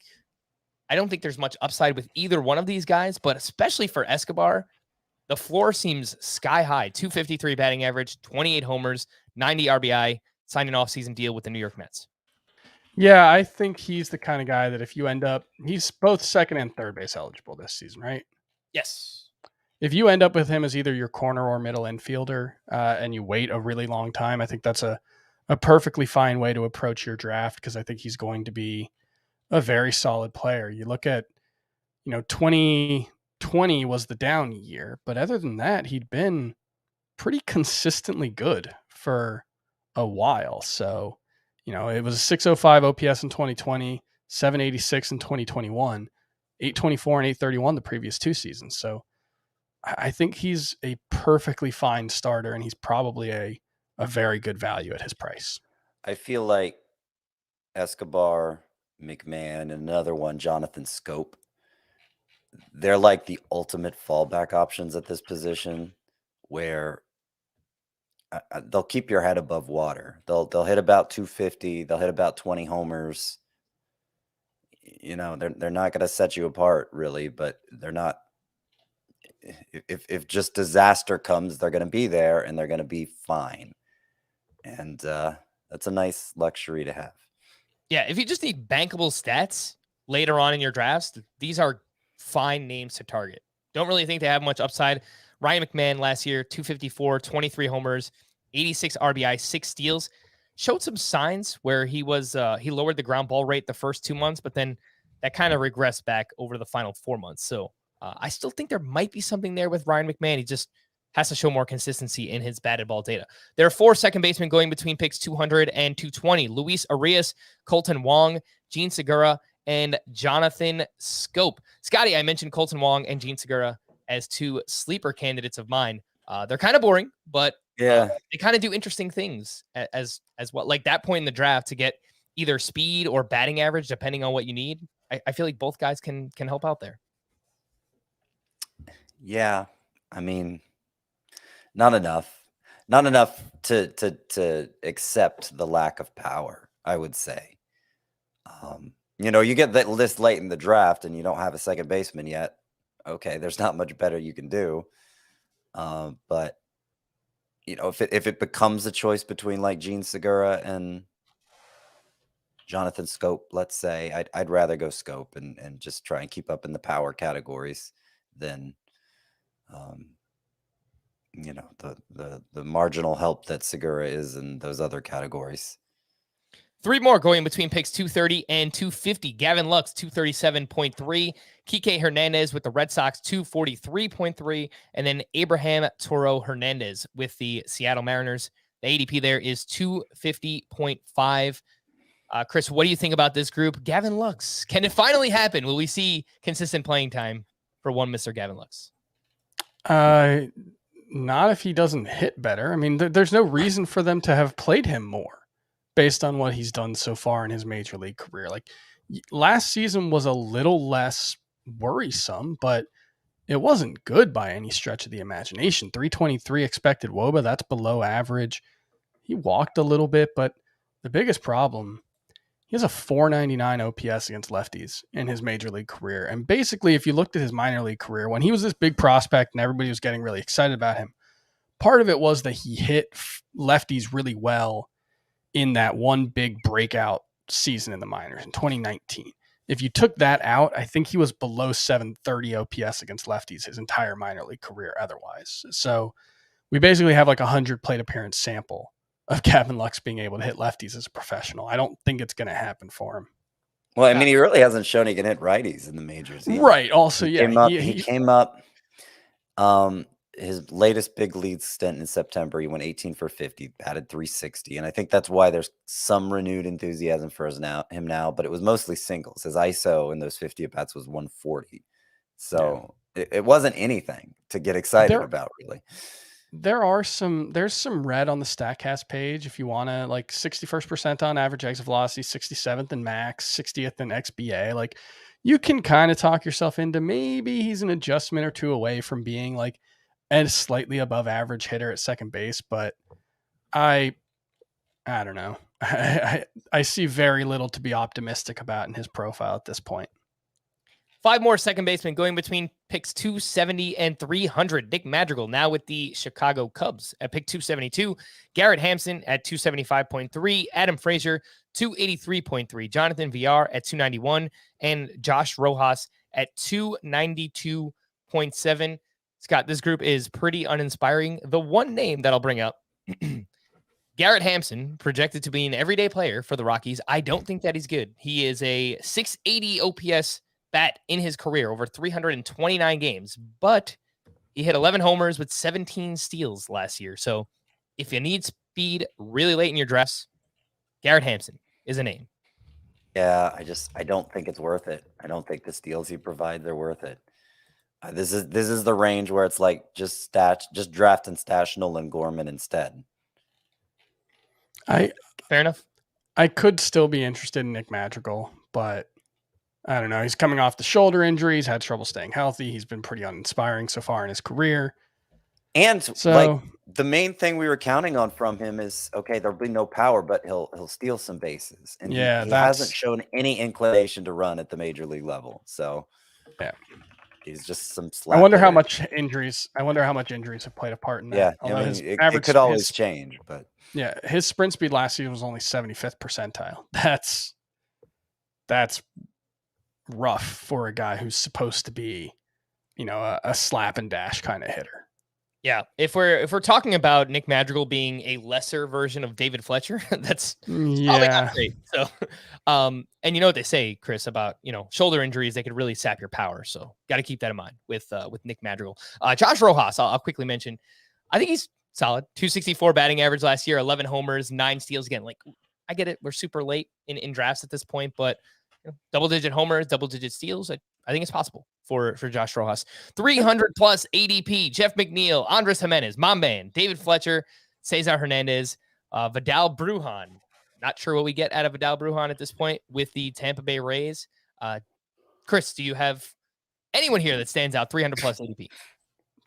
I don't think there's much upside with either one of these guys, but especially for Escobar, the floor seems sky high. 253 batting average, 28 homers, 90 RBI, signed an offseason deal with the New York Mets. Yeah, I think he's the kind of guy that if you end up, he's both second and third base eligible this season, right? Yes. If you end up with him as either your corner or middle infielder and you wait a really long time, I think that's a perfectly fine way to approach your draft because I think he's going to be a very solid player. You look at, 2020 was the down year, but other than that, he'd been pretty consistently good for a while. So, it was a 605 OPS in 2020, 786 in 2021, 824 and 831 the previous 2 seasons. So I think he's a perfectly fine starter, and he's probably a a very good value at his price. I feel like Escobar, McMahon, and another one, Jonathan Scope, they're like the ultimate fallback options at this position, where they'll keep your head above water. They'll hit about 250. They'll hit about 20 homers. You know, they're not going to set you apart really, but they're not. If just disaster comes, they're going to be there and they're going to be fine. And that's a nice luxury to have. Yeah, if you just need bankable stats later on in your drafts, these are fine names to target. Don't really think they have much upside. Ryan McMahon last year, 254, 23 homers, 86 RBI, 6 steals. Showed some signs where he lowered the ground ball rate the first 2 months, but then that kind of regressed back over the final 4 months. So I still think there might be something there with Ryan McMahon. He just has to show more consistency in his batted ball data. There are 4 second basemen going between picks 200 and 220. Luis Arias, Colton Wong, Gene Segura, and Jonathan Scope. Scotty, I mentioned Colton Wong and Gene Segura as 2 sleeper candidates of mine. They're kind of boring, but they kind of do interesting things as well. Like that point in the draft to get either speed or batting average, depending on what you need. I feel like both guys can help out there. Yeah, I mean, not enough to accept the lack of power, I would say. You know, you get that list late in the draft and you don't have a second baseman yet. Okay, there's not much better you can do. But you know, if it becomes a choice between like Gene Segura and Jonathan Scope, let's say, I'd rather go Scope and just try and keep up in the power categories than you know, the marginal help that Segura is in those other categories. 3 more going between picks 230 and 250. Gavin Lux, 237.3. Kike Hernandez with the Red Sox, 243.3. And then Abraham Toro Hernandez with the Seattle Mariners. The ADP there is 250.5. Chris, what do you think about this group? Gavin Lux, can it finally happen? Will we see consistent playing time for one Mr. Gavin Lux? Not if he doesn't hit better. I mean, there's no reason for them to have played him more based on what he's done so far in his major league career. Like last season was a little less worrisome, but it wasn't good by any stretch of the imagination. 323 expected WOBA, that's below average. He walked a little bit, but the biggest problem, he has a 499 OPS against lefties in his major league career. And basically, if you looked at his minor league career, when he was this big prospect and everybody was getting really excited about him, part of it was that he hit lefties really well in that one big breakout season in the minors in 2019. If you took that out, I think he was below 730 OPS against lefties his entire minor league career otherwise. So we basically have like a 100 plate appearance sample of Gavin Lux being able to hit lefties as a professional. I don't think it's going to happen for him. Well, I mean, he really hasn't shown he can hit righties in the majors either. Right. Also, He came up. His latest big league stint in September, he went 18 for 50, batted 360. And I think that's why there's some renewed enthusiasm for him now, but it was mostly singles. His ISO in those 50 at-bats was 140. So it wasn't anything to get excited about, really. There's some red on the StatCast page if you want to, like 61st percent on average exit velocity, 67th in max, 60th in XBA. Like you can kind of talk yourself into maybe he's an adjustment or two away from being like a slightly above average hitter at second base, but I don't know. I see very little to be optimistic about in his profile at this point. 5 more second basemen going between picks 270 and 300. Nick Madrigal now with the Chicago Cubs at pick 272. Garrett Hampson at 275.3. Adam Frazier, 283.3. Jonathan Villar at 291. And Josh Rojas at 292.7. Scott, this group is pretty uninspiring. The one name that I'll bring up, Garrett Hampson, projected to be an everyday player for the Rockies. I don't think that he's good. He is a 680 OPS bat in his career over 329 games, but he hit 11 homers with 17 steals last year. So if you need speed really late in your drafts, Garrett Hampson is a name. Yeah, I don't think it's worth it. I don't think the steals he provides are worth it. This is the range where it's like just draft and stash Nolan Gorman instead. Fair enough. I could still be interested in Nick Madrigal, but I don't know. He's coming off the shoulder injury. He's had trouble staying healthy. He's been pretty uninspiring so far in his career. And So the main thing we were counting on from him is, okay, there'll be no power, but he'll steal some bases. And he hasn't shown any inclination to run at the major league level. So yeah, he's just some I wonder how much injuries have played a part in that. Yeah, Although I mean, it could always change, but yeah, his sprint speed last season was only 75th percentile. That's rough for a guy who's supposed to be, a slap and dash kind of hitter. Yeah, if we're talking about Nick Madrigal being a lesser version of David Fletcher, that's probably not great. So, and you know what they say, Chris, about shoulder injuries, they could really sap your power. So, got to keep that in mind with Nick Madrigal. Josh Rojas, I'll quickly mention. I think he's solid. 264 batting average last year, 11 homers, 9 steals. Again, like I get it, we're super late in drafts at this point, but double-digit homers, double-digit steals. I think it's possible for Josh Rojas. 300 plus ADP. Jeff McNeil, Andres Jimenez, Mamban, David Fletcher, Cesar Hernandez, Vidal Brujan. Not sure what we get out of Vidal Brujan at this point with the Tampa Bay Rays. Chris, do you have anyone here that stands out? 300 plus ADP.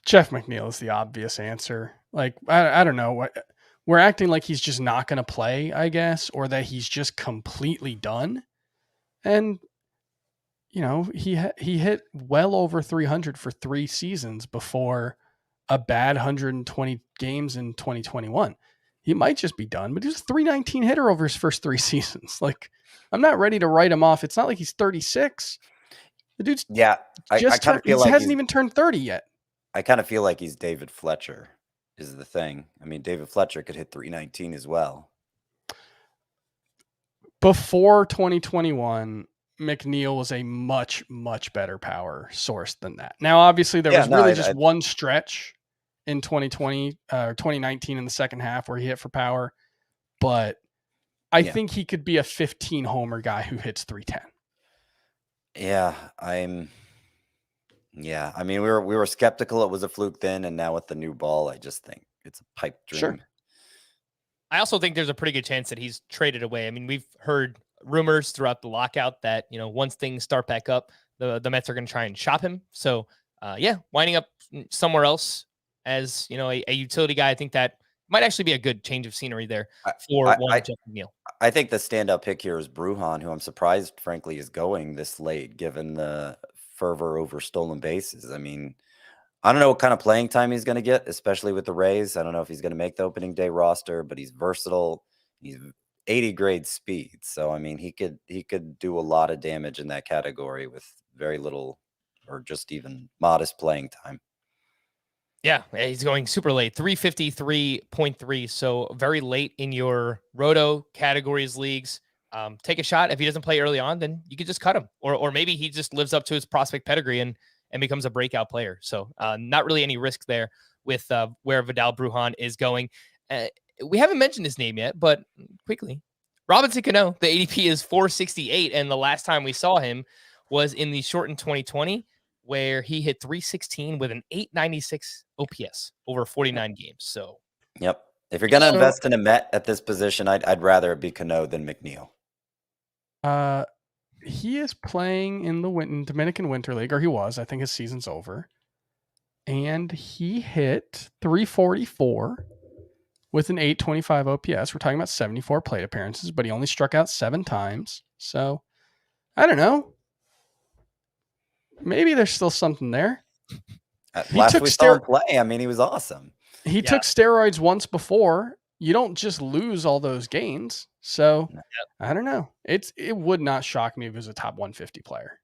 Jeff McNeil is the obvious answer. Like I don't know what we're acting like he's just not going to play, I guess, or that he's just completely done. And he hit well over 300 for 3 seasons before a bad 120 games in 2021. He might just be done, but he's a 319 hitter over his first 3 seasons. Like, I'm not ready to write him off. It's not like he's 36. The dude's I kind of feel like hasn't even turned 30 yet. I kind of feel like he's David Fletcher is the thing. I mean, David Fletcher could hit 319 as well. Before 2021, McNeil was a much, much better power source than that. Now, obviously, there was one stretch in 2020 or 2019 in the second half where he hit for power, but I think he could be a 15 homer guy who hits 310. I mean, we were skeptical it was a fluke then, and now with the new ball, I just think it's a pipe dream. Sure. I also think there's a pretty good chance that he's traded away. I mean, we've heard rumors throughout the lockout that, once things start back up, the Mets are going to try and shop him. So, winding up somewhere else as, a utility guy, I think that might actually be a good change of scenery there for Jeff McNeil. I think the standout pick here is Brujan, who I'm surprised, frankly, is going this late, given the fervor over stolen bases. I mean, I don't know what kind of playing time he's going to get, especially with the Rays. I don't know if he's going to make the opening day roster, but he's versatile. He's 80 grade speed. So, I mean, he could do a lot of damage in that category with very little or just even modest playing time. Yeah, he's going super late, 353.3. So very late in your roto categories leagues. Take a shot. If he doesn't play early on, then you could just cut him, or maybe he just lives up to his prospect pedigree and becomes a breakout player. So not really any risk there with where Vidal Brujan is going. We haven't mentioned his name yet, but quickly, Robinson Cano, the ADP is 468. And the last time we saw him was in the shortened 2020, where he hit 316 with an 896 OPS over 49 games. So, yep. If you're going to invest in a Met at this position, I'd rather it be Cano than McNeil. He is playing in the Dominican Winter League, or he was. I think his season's over. And he hit 344 with an 825 OPS. We're talking about 74 plate appearances, but he only struck out 7 times. So, I don't know. Maybe there's still something there. Last we saw him play, I mean, he was awesome. He took steroids once before. You don't just lose all those gains. So, I don't know. It would not shock me if he was a top 150 player.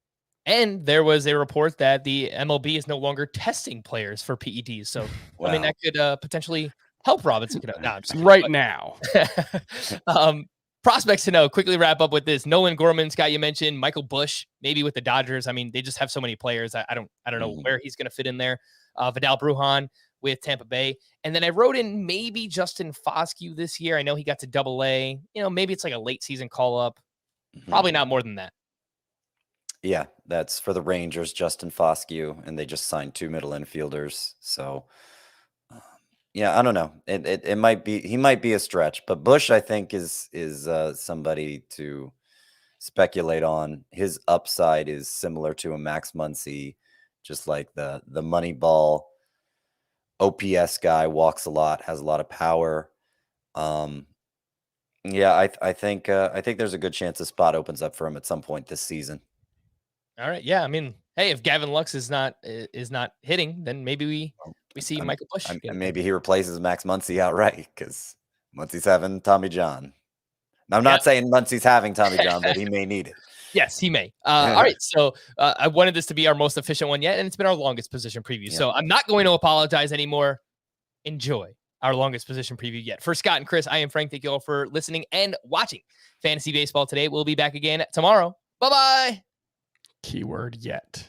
And there was a report that the MLB is no longer testing players for PEDs. So, wow. I mean, that could potentially help Robinson. No, I'm just kidding, now. Prospects to know. Quickly wrap up with this. Nolan Gorman, Scott, you mentioned Michael Busch, maybe with the Dodgers. I mean, they just have so many players. I don't know where he's going to fit in there. Vidal Brujan with Tampa Bay. And then I wrote in maybe Justin Foscue this year. I know he got to AA. Maybe it's like a late season call up. Probably not more than that. Yeah, that's for the Rangers, Justin Foscue, and they just signed 2 middle infielders. So Yeah, I don't know. It might be, he might be a stretch, but Bush, I think, is somebody to speculate on. His upside is similar to a Max Muncy, just like the money ball OPS guy, walks a lot, has a lot of power. Yeah, I think there's a good chance the spot opens up for him at some point this season. All right. Yeah. I mean, hey, if Gavin Lux is not hitting, then maybe we see Michael Bush. Maybe he replaces Max Muncy outright because Muncy's having Tommy John. Now, I'm not saying Muncy's having Tommy John, but he may need it. Yes, he may. All right. So I wanted this to be our most efficient one yet, and it's been our longest position preview. Yeah. So I'm not going to apologize anymore. Enjoy our longest position preview yet. For Scott and Chris, I am Frank. Thank you all for listening and watching Fantasy Baseball today. We'll be back again tomorrow. Bye-bye. Keyword yet.